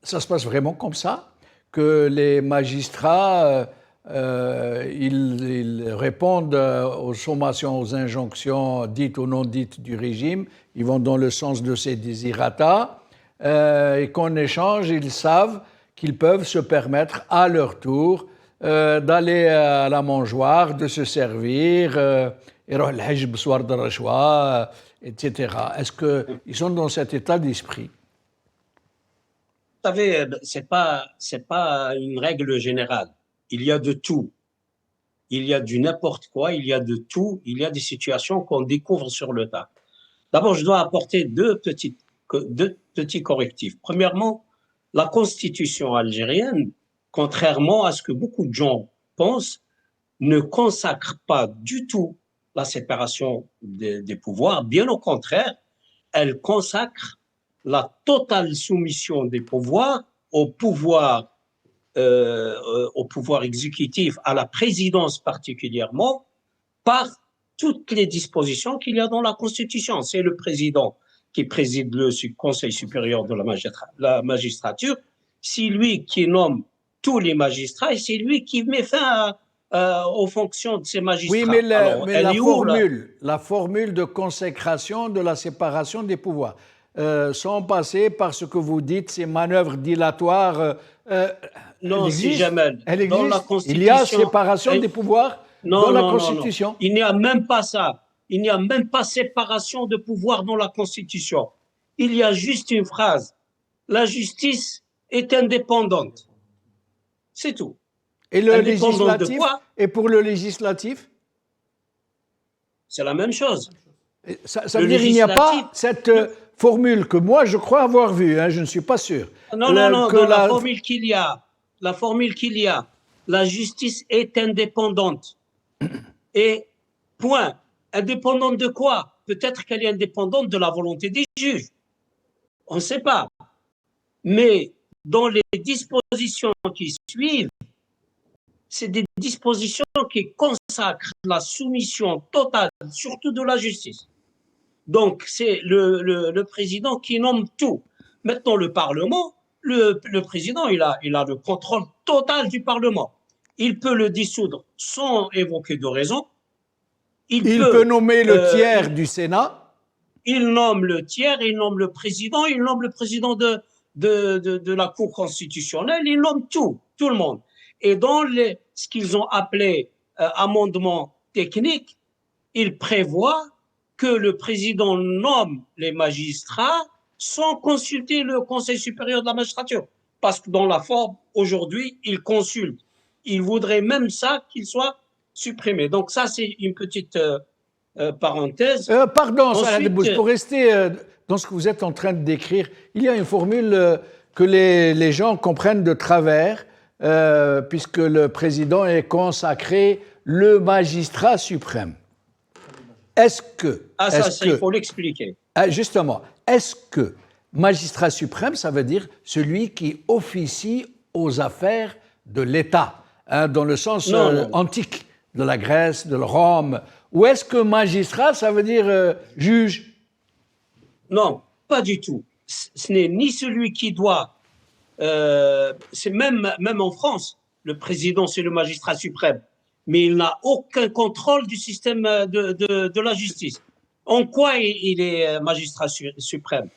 [SPEAKER 2] ça se passe vraiment comme ça? Que les magistrats, ils répondent aux sommations, aux injonctions dites ou non dites du régime, ils vont dans le sens de ses désirata, et qu'en échange, ils savent qu'ils peuvent se permettre à leur tour d'aller à la mangeoire, de se servir, etc. Est-ce qu'ils sont dans cet état d'esprit?
[SPEAKER 4] Vous savez, c'est pas une règle générale. Il y a de tout. Il y a du n'importe quoi, il y a de tout. Il y a des situations qu'on découvre sur le tas. D'abord, je dois apporter deux petits correctifs. Premièrement, la constitution algérienne, contrairement à ce que beaucoup de gens pensent, ne consacre pas du tout la séparation des pouvoirs. Bien au contraire, elle consacre la totale soumission des pouvoirs au pouvoir exécutif, à la présidence particulièrement, par toutes les dispositions qu'il y a dans la Constitution. C'est le président qui préside le Conseil supérieur de la magistrature. C'est lui qui nomme tous les magistrats et c'est lui qui met fin aux fonctions de ces magistrats.
[SPEAKER 2] Oui, mais,
[SPEAKER 4] Alors,
[SPEAKER 2] la formule de consécration de la séparation des pouvoirs, sans passer par ce que vous dites, ces manœuvres dilatoires,
[SPEAKER 4] non, c'est Jamal.
[SPEAKER 2] Elle existe.
[SPEAKER 4] Dans la Constitution,
[SPEAKER 2] il y a séparation des pouvoirs dans la Constitution.
[SPEAKER 4] Non. Il n'y a même pas ça. Il n'y a même pas séparation de pouvoirs dans la Constitution. Il y a juste une phrase. La justice est indépendante. C'est tout.
[SPEAKER 2] Et le législatif, et pour le législatif,
[SPEAKER 4] c'est la même chose.
[SPEAKER 2] Ça veut dire qu'il n'y a pas cette formule que moi je crois avoir vue, hein, je ne suis pas sûr.
[SPEAKER 4] Non, dans la formule qu'il y a, la justice est indépendante. Et point. Indépendante de quoi? Peut-être qu'elle est indépendante de la volonté des juges. On ne sait pas. Mais dans les dispositions qui suivent, c'est des dispositions qui consacrent la soumission totale, surtout de la justice. Donc, c'est le président qui nomme tout. Maintenant, le Parlement, le président, il a le contrôle total du Parlement. Il peut le dissoudre sans évoquer de raison.
[SPEAKER 2] Il peut nommer le tiers du Sénat.
[SPEAKER 4] Il nomme le tiers, il nomme le président de la Cour constitutionnelle, il nomme tout le monde. Et dans ce qu'ils ont appelé amendement technique, il prévoit que le président nomme les magistrats sans consulter le Conseil supérieur de la magistrature. Parce que dans la forme, aujourd'hui, il consulte. Il voudrait même ça qu'il soit supprimé. Donc ça, c'est une petite parenthèse.
[SPEAKER 2] Pardon, ensuite, pour rester dans ce que vous êtes en train de décrire, il y a une formule que les gens comprennent de travers, puisque le président est consacré le magistrat suprême. Est-ce que...
[SPEAKER 4] il faut l'expliquer.
[SPEAKER 2] Justement, est-ce que magistrat suprême, ça veut dire celui qui officie aux affaires de l'État, hein, dans le sens antique de la Grèce, de Rome, ou est-ce que magistrat, ça veut dire juge?
[SPEAKER 4] Non, pas du tout. Ce n'est ni celui qui doit... c'est même en France, le président, c'est le magistrat suprême. Mais il n'a aucun contrôle du système de la justice. En quoi il est magistrat suprême?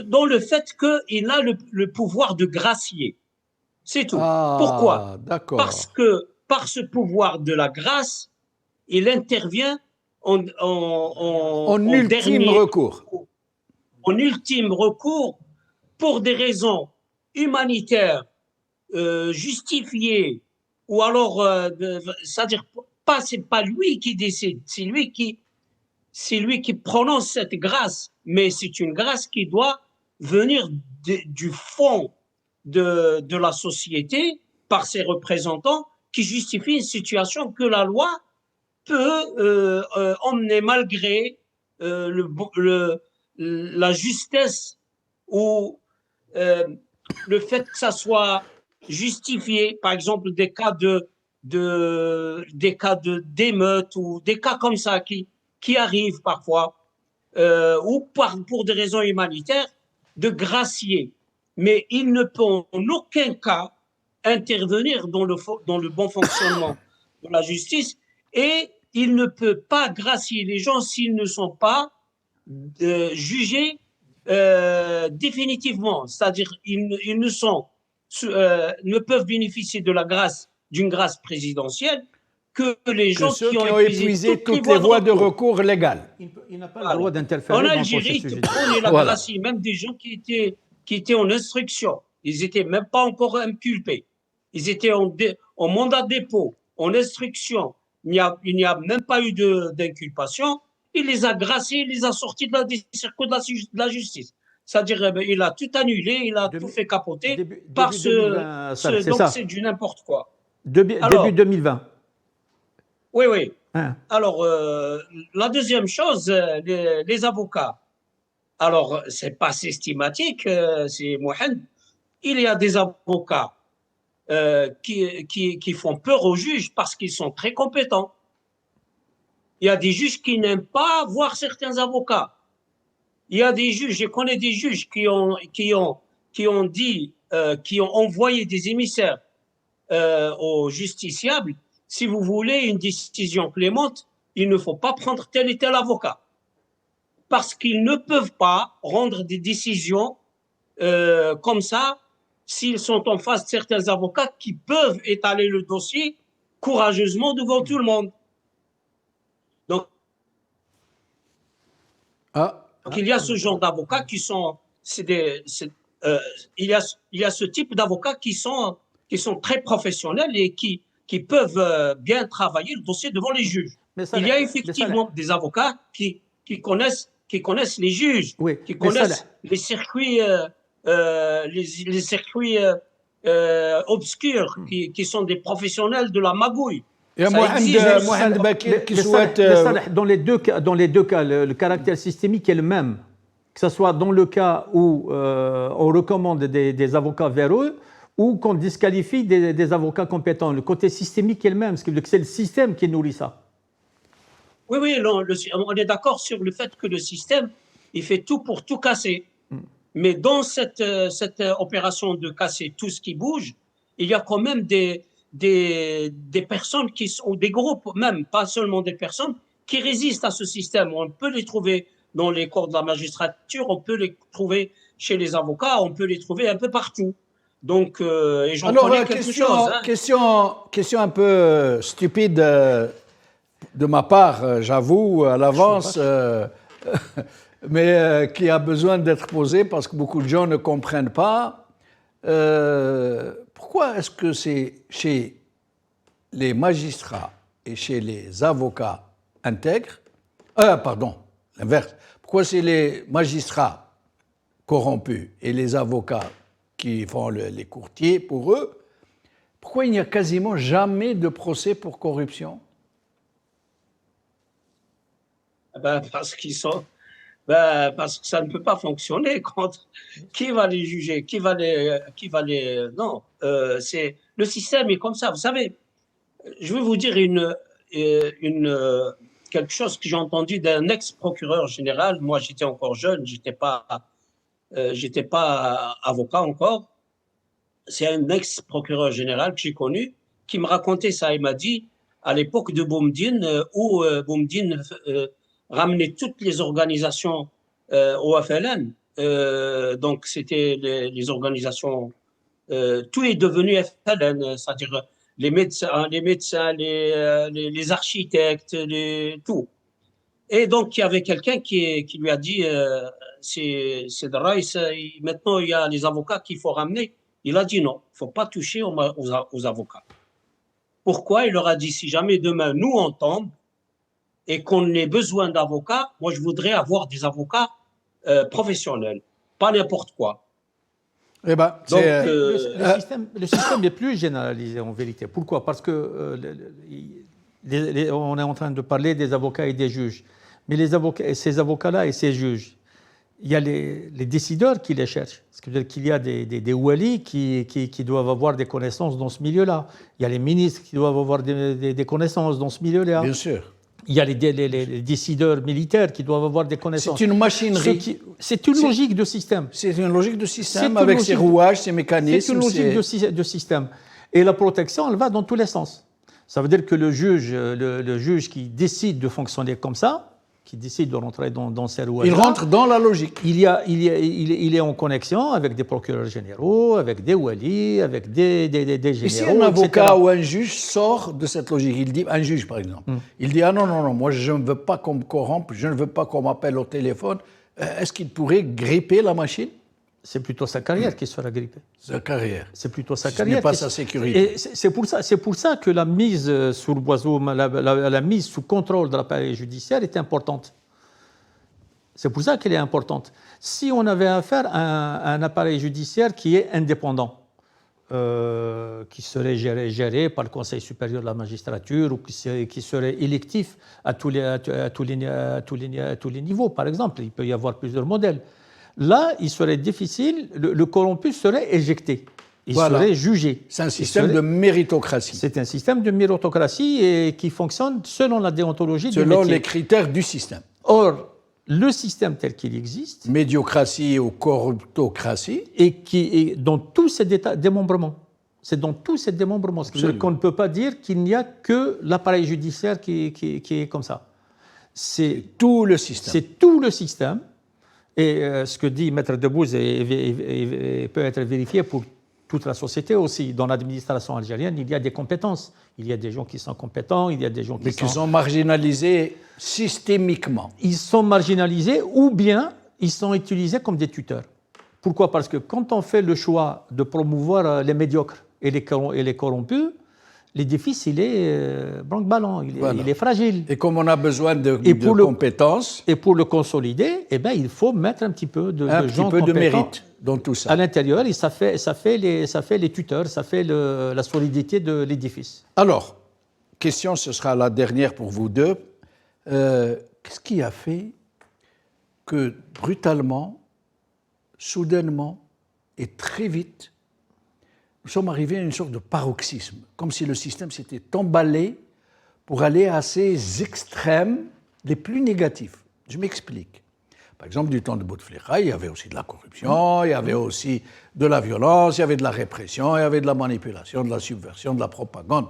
[SPEAKER 4] Dans le fait qu'il a le pouvoir de gracier. C'est tout. Pourquoi? Parce que par ce pouvoir de la grâce, il intervient en
[SPEAKER 2] ultime recours.
[SPEAKER 4] En ultime recours pour des raisons humanitaires justifiées, ou alors, c'est-à-dire c'est pas lui qui décide, c'est lui qui prononce cette grâce, mais c'est une grâce qui doit venir du fond de la société par ses représentants qui justifient une situation que la loi peut emmener malgré la justesse ou le fait que ça soit justifié, par exemple des cas d'émeutes ou des cas comme ça qui arrivent parfois ou pour des raisons humanitaires de gracier, mais il ne peut en aucun cas intervenir dans le bon fonctionnement de la justice et il ne peut pas gracier les gens s'ils ne sont pas jugés définitivement, c'est-à-dire ils ne peuvent bénéficier de d'une grâce présidentielle que les gens
[SPEAKER 2] qui ont épuisé toutes les voies de recours légales.
[SPEAKER 3] Il n'a pas le droit d'interférer.
[SPEAKER 4] En Algérie, on est la gracie, même des gens qui étaient en instruction. Ils n'étaient même pas encore inculpés. Ils étaient en mandat de dépôt, en instruction. Il n'y a même pas eu d'inculpation. Il les a graciés, il les a sortis des circuits de la justice. C'est-à-dire, il a tout annulé, il a tout fait capoter donc c'est du n'importe quoi.
[SPEAKER 3] Début 2020.
[SPEAKER 4] Oui. Hein. Alors, la deuxième chose, les avocats. Alors, c'est pas systématique, c'est Mohamed. Il y a des avocats qui font peur aux juges parce qu'ils sont très compétents. Il y a des juges qui n'aiment pas voir certains avocats. Il y a des juges, je connais des juges qui ont dit qui ont envoyé des émissaires aux justiciables, si vous voulez une décision clémente, il ne faut pas prendre tel et tel avocat. Parce qu'ils ne peuvent pas rendre des décisions comme ça s'ils sont en face de certains avocats qui peuvent étaler le dossier courageusement devant tout le monde. Donc il y a ce genre d'avocats qui sont... il y a ce type d'avocats qui sont très professionnels et qui peuvent bien travailler le dossier devant les juges. Il y a effectivement des avocats qui connaissent les juges,
[SPEAKER 3] oui,
[SPEAKER 4] qui connaissent les circuits, obscurs, qui sont des professionnels de la magouille.
[SPEAKER 2] Et Mohamed Bakir qui souhaite...
[SPEAKER 3] Dans les deux cas, le caractère systémique est le même. Que ce soit dans le cas où on recommande des avocats vers eux ou qu'on disqualifie des avocats compétents. Le côté systémique est le même, c'est le système qui nourrit ça.
[SPEAKER 4] Oui, on est d'accord sur le fait que le système, il fait tout pour tout casser. Mais dans cette opération de casser tout ce qui bouge, il y a quand même des personnes ou des groupes, même pas seulement des personnes, qui résistent à ce système. On peut les trouver dans les corps de la magistrature, on peut les trouver chez les avocats, on peut les trouver un peu partout. Donc, et j'en connais quelque chose.
[SPEAKER 2] Question un peu stupide de ma part, j'avoue, à l'avance, mais qui a besoin d'être posée parce que beaucoup de gens ne comprennent pas. Pourquoi est-ce que c'est chez les magistrats et chez les avocats intègres, l'inverse, pourquoi c'est les magistrats corrompus et les avocats qui font les courtiers pour eux, pourquoi il n'y a quasiment jamais de procès pour corruption?
[SPEAKER 4] Parce que ça ne peut pas fonctionner. Qui va les juger? Non, le système est comme ça. Vous savez, je vais vous dire quelque chose que j'ai entendu d'un ex-procureur général. Moi, j'étais encore jeune, j'étais pas avocat encore. C'est un ex-procureur général que j'ai connu qui me racontait ça. Il m'a dit, à l'époque de Boumediene, où Boumediene ramenait toutes les organisations au FLN, donc c'était les organisations, tout est devenu FLN, c'est-à-dire les médecins, les architectes, tout. Et donc il y avait quelqu'un qui lui a dit, c'est de Rice, maintenant il y a les avocats qu'il faut ramener. Il a dit non, il ne faut pas toucher aux avocats. Pourquoi? Il leur a dit, si jamais demain nous on tombe et qu'on ait besoin d'avocats, moi je voudrais avoir des avocats professionnels, pas n'importe quoi.
[SPEAKER 2] Eh ben,
[SPEAKER 3] donc, le système est plus généralisé en vérité. Pourquoi? Parce que on est en train de parler des avocats et des juges. Mais ces avocats-là et ces juges, il y a les décideurs qui les cherchent. C'est-à-dire qu'il y a des oualis qui doivent avoir des connaissances dans ce milieu-là. Il y a les ministres qui doivent avoir des connaissances dans ce milieu-là.
[SPEAKER 2] Bien sûr.
[SPEAKER 3] Il y a les décideurs militaires qui doivent avoir des connaissances.
[SPEAKER 2] C'est une machinerie.
[SPEAKER 3] C'est une logique de système.
[SPEAKER 2] C'est une logique de système avec ses rouages, ses mécanismes.
[SPEAKER 3] C'est une logique de système. Et la protection, elle va dans tous les sens. Ça veut dire que le juge qui décide de fonctionner comme ça, qui décide de rentrer dans ces rouages.
[SPEAKER 2] Il rentre dans la logique.
[SPEAKER 3] Il est en connexion avec des procureurs généraux, avec des walis, avec des généraux.
[SPEAKER 2] Et si un avocat ou un juge sort de cette logique, il dit, un juge par exemple, il dit, ah non, moi je ne veux pas qu'on me corrompe, je ne veux pas qu'on m'appelle au téléphone, est-ce qu'il pourrait gripper la machine?
[SPEAKER 3] C'est plutôt sa carrière qui sera grippée.
[SPEAKER 2] Sa carrière.
[SPEAKER 3] C'est plutôt sa carrière.
[SPEAKER 2] Ce n'est pas sa sécurité.
[SPEAKER 3] Et c'est pour ça que la mise sur boiseau, la mise sous contrôle de l'appareil judiciaire est importante. C'est pour ça qu'elle est importante. Si on avait affaire à un appareil judiciaire qui est indépendant, qui serait géré par le Conseil supérieur de la magistrature ou qui serait électif à tous les niveaux, par exemple, il peut y avoir plusieurs modèles. Là, il serait difficile, le corrompu serait éjecté, il serait jugé.
[SPEAKER 2] C'est un système de méritocratie.
[SPEAKER 3] C'est un système de méritocratie et qui fonctionne selon la déontologie du métier.
[SPEAKER 2] Selon les critères du système.
[SPEAKER 3] Or, le système tel qu'il existe.
[SPEAKER 2] Médiocratie ou corruptocratie.
[SPEAKER 3] Et dans tous ces démembrements. C'est dans tous ces démembrements. C'est-à-dire qu'on ne peut pas dire qu'il n'y a que l'appareil judiciaire qui est comme ça.
[SPEAKER 2] C'est tout le système.
[SPEAKER 3] C'est tout le système. Et ce que dit Maître Debbouze peut être vérifié pour toute la société aussi. Dans l'administration algérienne, il y a des compétences. Il y a des gens qui sont compétents, il y a des gens qui
[SPEAKER 2] sont marginalisés systémiquement.
[SPEAKER 3] Ils sont marginalisés ou bien ils sont utilisés comme des tuteurs. Pourquoi ? Parce que quand on fait le choix de promouvoir les médiocres et les corrompus, l'édifice, il est branque-ballon, il est fragile.
[SPEAKER 2] Et comme on a besoin de compétences...
[SPEAKER 3] Et pour le consolider, eh ben, il faut mettre un petit peu de gens compétents
[SPEAKER 2] de mérite dans tout ça.
[SPEAKER 3] À l'intérieur, et ça fait les tuteurs, ça fait la solidité de l'édifice.
[SPEAKER 2] Alors, question, ce sera la dernière pour vous deux. Qu'est-ce qui a fait que brutalement, soudainement et très vite, nous sommes arrivés à une sorte de paroxysme, comme si le système s'était emballé pour aller à ces extrêmes les plus négatifs. Je m'explique. Par exemple, du temps de Bouteflika, il y avait aussi de la corruption, il y avait aussi de la violence, il y avait de la répression, il y avait de la manipulation, de la subversion, de la propagande.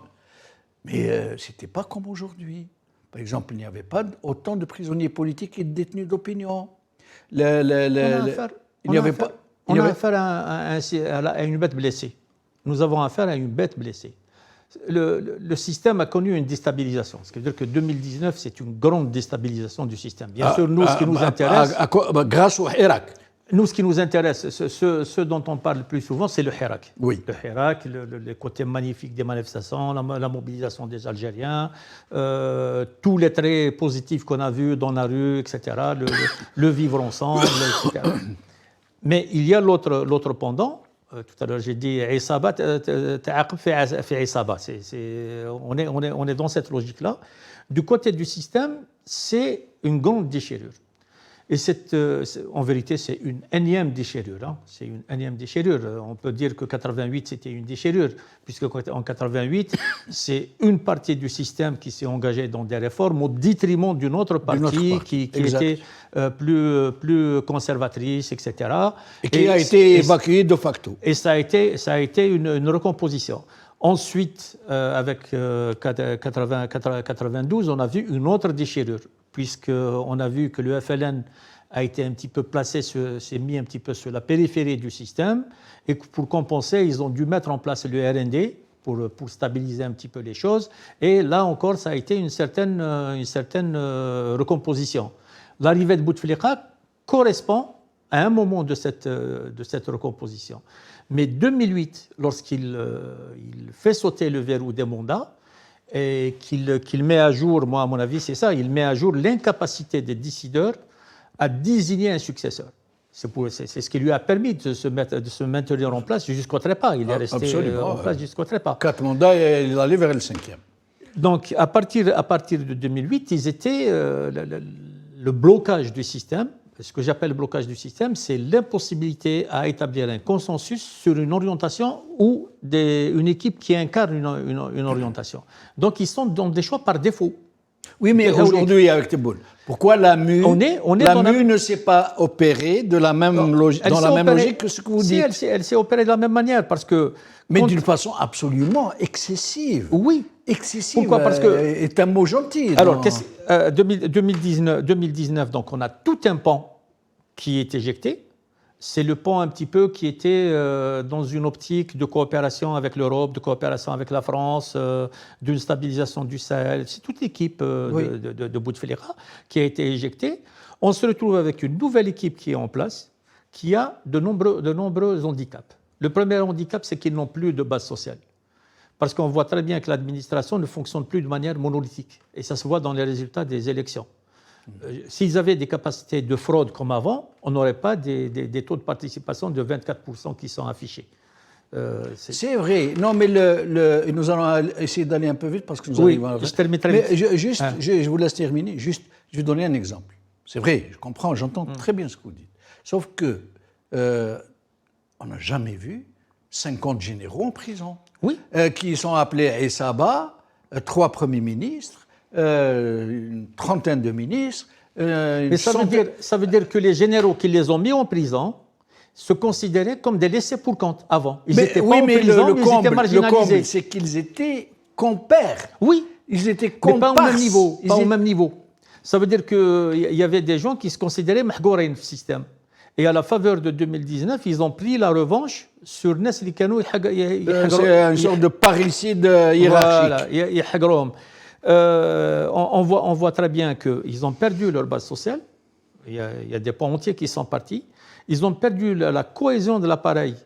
[SPEAKER 2] Mais ce n'était pas comme aujourd'hui. Par exemple, il n'y avait pas autant de prisonniers politiques et de détenus d'opinion.
[SPEAKER 3] On a affaire à une bête blessée. Nous avons affaire à une bête blessée. Le système a connu une déstabilisation. Ce qui veut dire que 2019, c'est une grande déstabilisation du système. Bien sûr, nous, ce qui nous intéresse...
[SPEAKER 2] grâce au Hirak.
[SPEAKER 3] Nous, ce qui nous intéresse, ce dont on parle le plus souvent, c'est le Hirak.
[SPEAKER 2] Oui.
[SPEAKER 3] Le Hirak, le côté magnifique des manifestations, la mobilisation des Algériens, tous les traits positifs qu'on a vus dans la rue, etc., le vivre ensemble, etc. Mais il y a l'autre pendant. Tout à l'heure, j'ai dit Isaba, on est dans cette logique-là. Du côté du système, c'est une grande déchirure. Et en vérité, c'est une énième déchirure. Hein. C'est une énième déchirure. On peut dire que 88, c'était une déchirure, puisque en 88, c'est une partie du système qui s'est engagée dans des réformes au détriment d'une autre partie qui était plus conservatrice, etc.
[SPEAKER 2] Et qui a été évacuée de facto.
[SPEAKER 3] Et ça a été une recomposition. Ensuite, avec 92, on a vu une autre déchirure, puisqu'on a vu que le FLN a été un petit peu placé, s'est mis un petit peu sur la périphérie du système, et pour compenser, ils ont dû mettre en place le RND pour stabiliser un petit peu les choses, et là encore, ça a été une certaine recomposition. L'arrivée de Bouteflika correspond à un moment de cette recomposition. Mais 2008, lorsqu'il fait sauter le verrou des mandats, et qu'il met à jour, moi à mon avis c'est ça, il met à jour l'incapacité des décideurs à désigner un successeur. C'est ce qui lui a permis de se maintenir en place jusqu'au trépas. Il est resté en place jusqu'au trépas.
[SPEAKER 2] 4 mandats et il allait vers le 5e.
[SPEAKER 3] Donc à partir de 2008, ils étaient le blocage du système. Ce que j'appelle le blocage du système, c'est l'impossibilité à établir un consensus sur une orientation ou une équipe qui incarne une orientation. Donc, ils sont dans des choix par défaut.
[SPEAKER 2] Oui, mais aujourd'hui, avec Tebboune, pourquoi la MU ne s'est pas opérée dans la même logique que ce que vous dites?
[SPEAKER 3] Elle s'est opérée de la même manière, parce que...
[SPEAKER 2] Mais d'une façon absolument excessive.
[SPEAKER 3] Oui.
[SPEAKER 2] Excessive.
[SPEAKER 3] Pourquoi? Parce que
[SPEAKER 2] est un mot gentil.
[SPEAKER 3] Alors, 2019, donc on a tout un pan qui est éjecté. C'est le pan un petit peu qui était dans une optique de coopération avec l'Europe, de coopération avec la France, d'une stabilisation du Sahel. C'est toute l'équipe de Bouteflika qui a été éjectée. On se retrouve avec une nouvelle équipe qui est en place, qui a de nombreux handicaps. Le premier handicap, c'est qu'ils n'ont plus de base sociale. Parce qu'on voit très bien que l'administration ne fonctionne plus de manière monolithique. Et ça se voit dans les résultats des élections. S'ils avaient des capacités de fraude comme avant, on n'aurait pas des taux de participation de 24% qui sont affichés.
[SPEAKER 2] C'est vrai. Non, mais nous allons essayer d'aller un peu vite parce que nous arrivons à...
[SPEAKER 3] je termine très vite.
[SPEAKER 2] Je vous laisse terminer. Juste, je vais donner un exemple. C'est vrai, je comprends, j'entends très bien ce que vous dites. Sauf que on n'a jamais vu 50 généraux en prison.
[SPEAKER 3] Oui.
[SPEAKER 2] Qui sont appelés à Isaba, 3 premiers ministres, une trentaine de ministres,
[SPEAKER 3] Mais ça veut dire que les généraux qui les ont mis en prison se considéraient comme des laissés pour compte avant. Ils n'étaient pas en prison, ils étaient marginalisés.
[SPEAKER 2] Le comble, c'est qu'ils étaient compères.
[SPEAKER 3] Oui,
[SPEAKER 2] ils étaient
[SPEAKER 3] comparses. Mais pas au même niveau. Pas au même niveau. Ça veut dire qu'il y avait des gens qui se considéraient mahgourin dans le système. Et à la faveur de 2019, ils ont pris la revanche sur Nas li Kanou.
[SPEAKER 2] C'est une sorte de parricide hiérarchique.
[SPEAKER 3] Voilà, on voit très bien qu'ils ont perdu leur base sociale. Il y a des pans entiers qui sont partis. Ils ont perdu la cohésion de l'appareil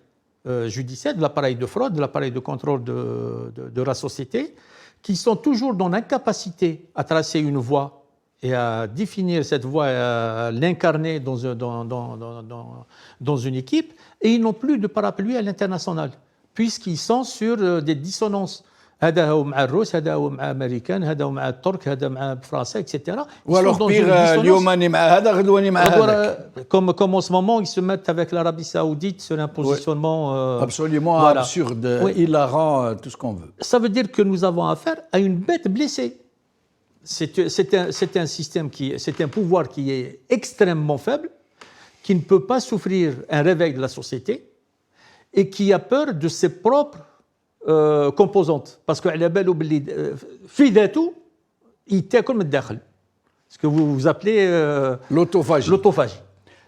[SPEAKER 3] judiciaire, de l'appareil de fraude, de l'appareil de contrôle de la société, qui sont toujours dans l'incapacité à tracer une voie et à définir cette voie, à l'incarner dans une équipe, et ils n'ont plus de parapluie à l'international, puisqu'ils sont sur des dissonances. هذا هو مع الروس هذا هو مع الامريكان هذا هو مع الترك هذا مع الفرنسا etc.
[SPEAKER 2] alors pire اليوم اني مع هذا غدوه اني مع هذا
[SPEAKER 3] comme en ce moment ils se mettent avec l'Arabie Saoudite sur un positionnement
[SPEAKER 2] absolument absurde, hilarant, tout ce qu'on veut.
[SPEAKER 3] Ça veut dire que nous avons affaire à une bête blessée. C'est un système c'est un pouvoir qui est extrêmement faible, qui ne peut pas souffrir un réveil de la société et qui a peur de ses propres composantes. Parce que على بالو باللي في ذاته يتاكل من الداخل. Ce que vous appelez l'autophagie.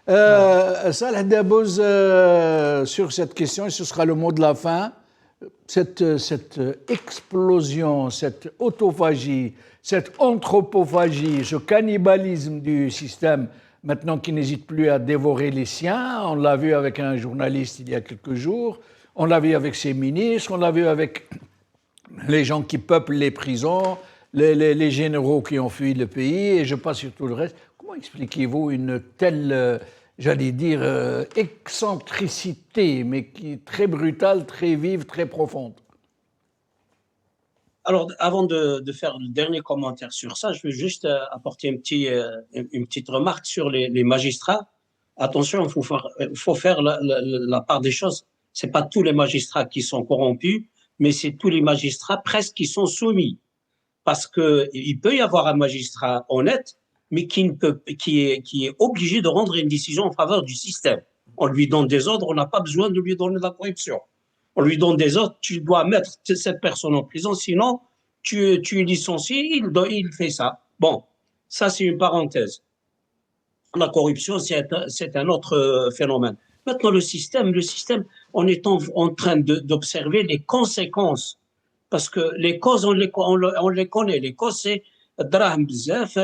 [SPEAKER 2] Salah Dabouz, sur cette question, et ce sera le mot de la fin, cette explosion, cette autophagie, cette anthropophagie, ce cannibalisme du système, maintenant qui n'hésite plus à dévorer les siens, on l'a vu avec un journaliste il y a quelques jours, on l'a vu avec ses ministres, on l'a vu avec les gens qui peuplent les prisons, les généraux qui ont fui le pays, et je passe sur tout le reste. Comment expliquez-vous une telle, j'allais dire, excentricité, mais qui est très brutale, très vive, très profonde?
[SPEAKER 4] Alors, avant de faire le dernier commentaire sur ça, je veux juste apporter une petite remarque sur les magistrats. Attention, il faut faire la part des choses. Ce n'est pas tous les magistrats qui sont corrompus, mais c'est tous les magistrats presque qui sont soumis. Parce qu'il peut y avoir un magistrat honnête, mais qui est obligé de rendre une décision en faveur du système. On lui donne des ordres, on n'a pas besoin de lui donner de la corruption. On lui donne des ordres, tu dois mettre cette personne en prison, sinon tu es licencié, il fait ça. Bon, ça c'est une parenthèse. La corruption, c'est un autre phénomène. Maintenant, le système, on est en train d'observer les conséquences. Parce que les causes, on les connaît. Les causes, c'est drame bzaf,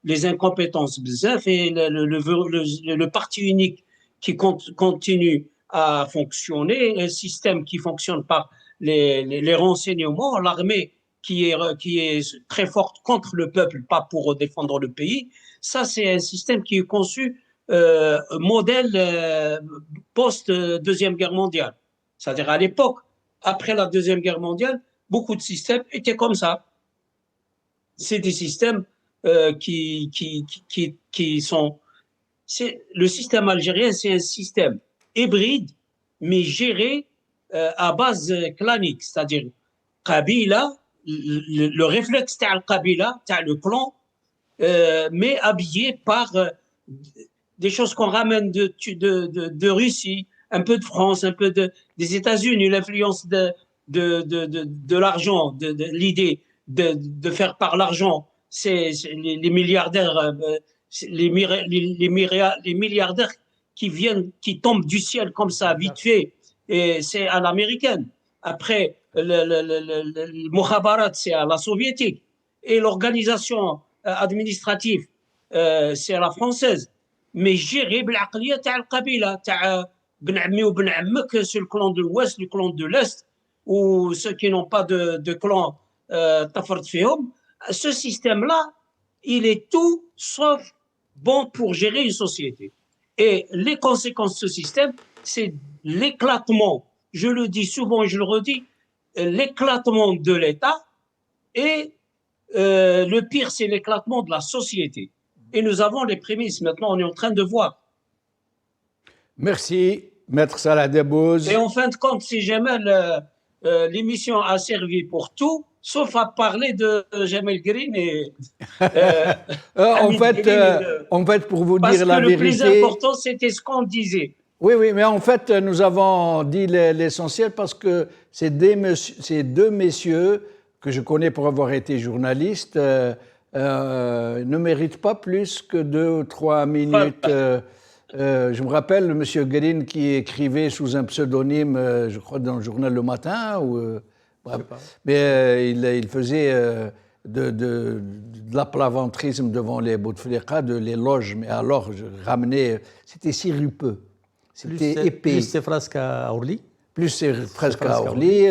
[SPEAKER 4] les incompétences bzaf, et le parti unique qui continue à fonctionner, un système qui fonctionne par les renseignements, l'armée qui est très forte contre le peuple, pas pour défendre le pays. Ça, c'est un système qui est conçu modèle post-Deuxième Guerre mondiale. C'est-à-dire à l'époque, après la Deuxième Guerre mondiale, beaucoup de systèmes étaient comme ça. C'est des systèmes qui sont... Le système algérien, c'est un système hybride, mais géré à base clanique. C'est-à-dire, Kabila, le réflexe de Kabila, le clan, mais habillé par des choses qu'on ramène de Russie, un peu de France, un peu des États-Unis, l'influence de l'argent, l'idée de faire par l'argent, c'est les milliardaires, les milliardaires qui tombent du ciel comme ça, vite fait, et c'est à l'américaine. Après, le mukhabarat, c'est à la soviétique, et l'organisation administrative, c'est à la française. Mais géré بالعقلية تاع القبيلة تاع بن عمي وبن عمك sur le clan de l'Ouest, le clan de l'Est, ou ceux qui n'ont pas de clan تفرد فيهم. Ce système-là, il est tout sauf bon pour gérer une société. Et les conséquences de ce système, c'est l'éclatement, je le dis souvent et je le redis, l'éclatement de l'État, et le pire, c'est l'éclatement de la société. Et nous avons les prémices. Maintenant, on est en train de voir.
[SPEAKER 2] Merci, Maître Salah Dabouz.
[SPEAKER 4] Et en fin de compte, si jamais l'émission a servi pour tout, sauf à parler de Jamel Green et
[SPEAKER 2] En fait, pour vous
[SPEAKER 4] parce
[SPEAKER 2] dire
[SPEAKER 4] que
[SPEAKER 2] la
[SPEAKER 4] le plus
[SPEAKER 2] vérité,
[SPEAKER 4] important, c'était ce qu'on disait.
[SPEAKER 2] oui, oui, mais en fait, nous avons dit l'essentiel parce que ces deux messieurs que je connais pour avoir été journaliste ne méritent pas plus que 2 ou 3 minutes. Je me rappelle le monsieur Green qui écrivait sous un pseudonyme, je crois, dans le journal Le Matin, mais il faisait de l'aplaventrisme devant les Bouteflika, de l'éloge, mais alors je ramenais, c'était sirupeux. C'était épais.
[SPEAKER 3] Plus c'est presque à Orly.
[SPEAKER 2] Plus c'est presque à Orly,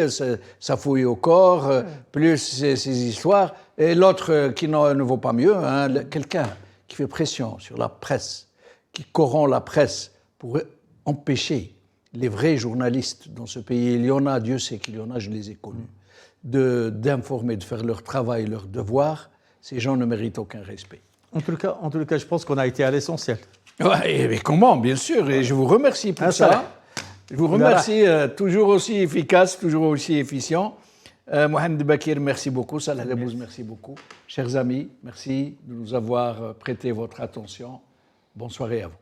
[SPEAKER 2] ça fouille au corps, plus ces histoires. Et l'autre qui ne vaut pas mieux, hein, quelqu'un qui fait pression sur la presse, qui corrompt la presse pour empêcher les vrais journalistes dans ce pays, il y en a, Dieu sait qu'il y en a, je les ai connus, d'informer, de faire leur travail, leur devoir. Ces gens ne méritent aucun respect.
[SPEAKER 3] En tout cas, je pense qu'on a été à l'essentiel.
[SPEAKER 2] Ouais, mais comment, bien sûr, et je vous remercie pour ça. Je vous remercie, toujours aussi efficace, toujours aussi efficient. Mohamed Bakir, merci beaucoup. Salah Debouz, merci beaucoup. Chers amis, merci de nous avoir prêté votre attention. Bonne soirée à vous.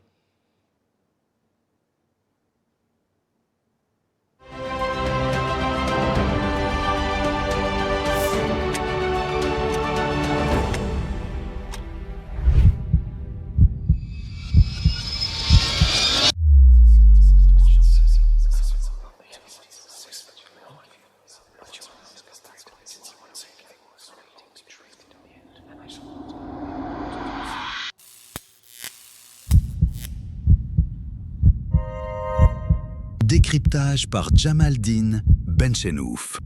[SPEAKER 1] Décryptage par Jamaldine Benchenouf.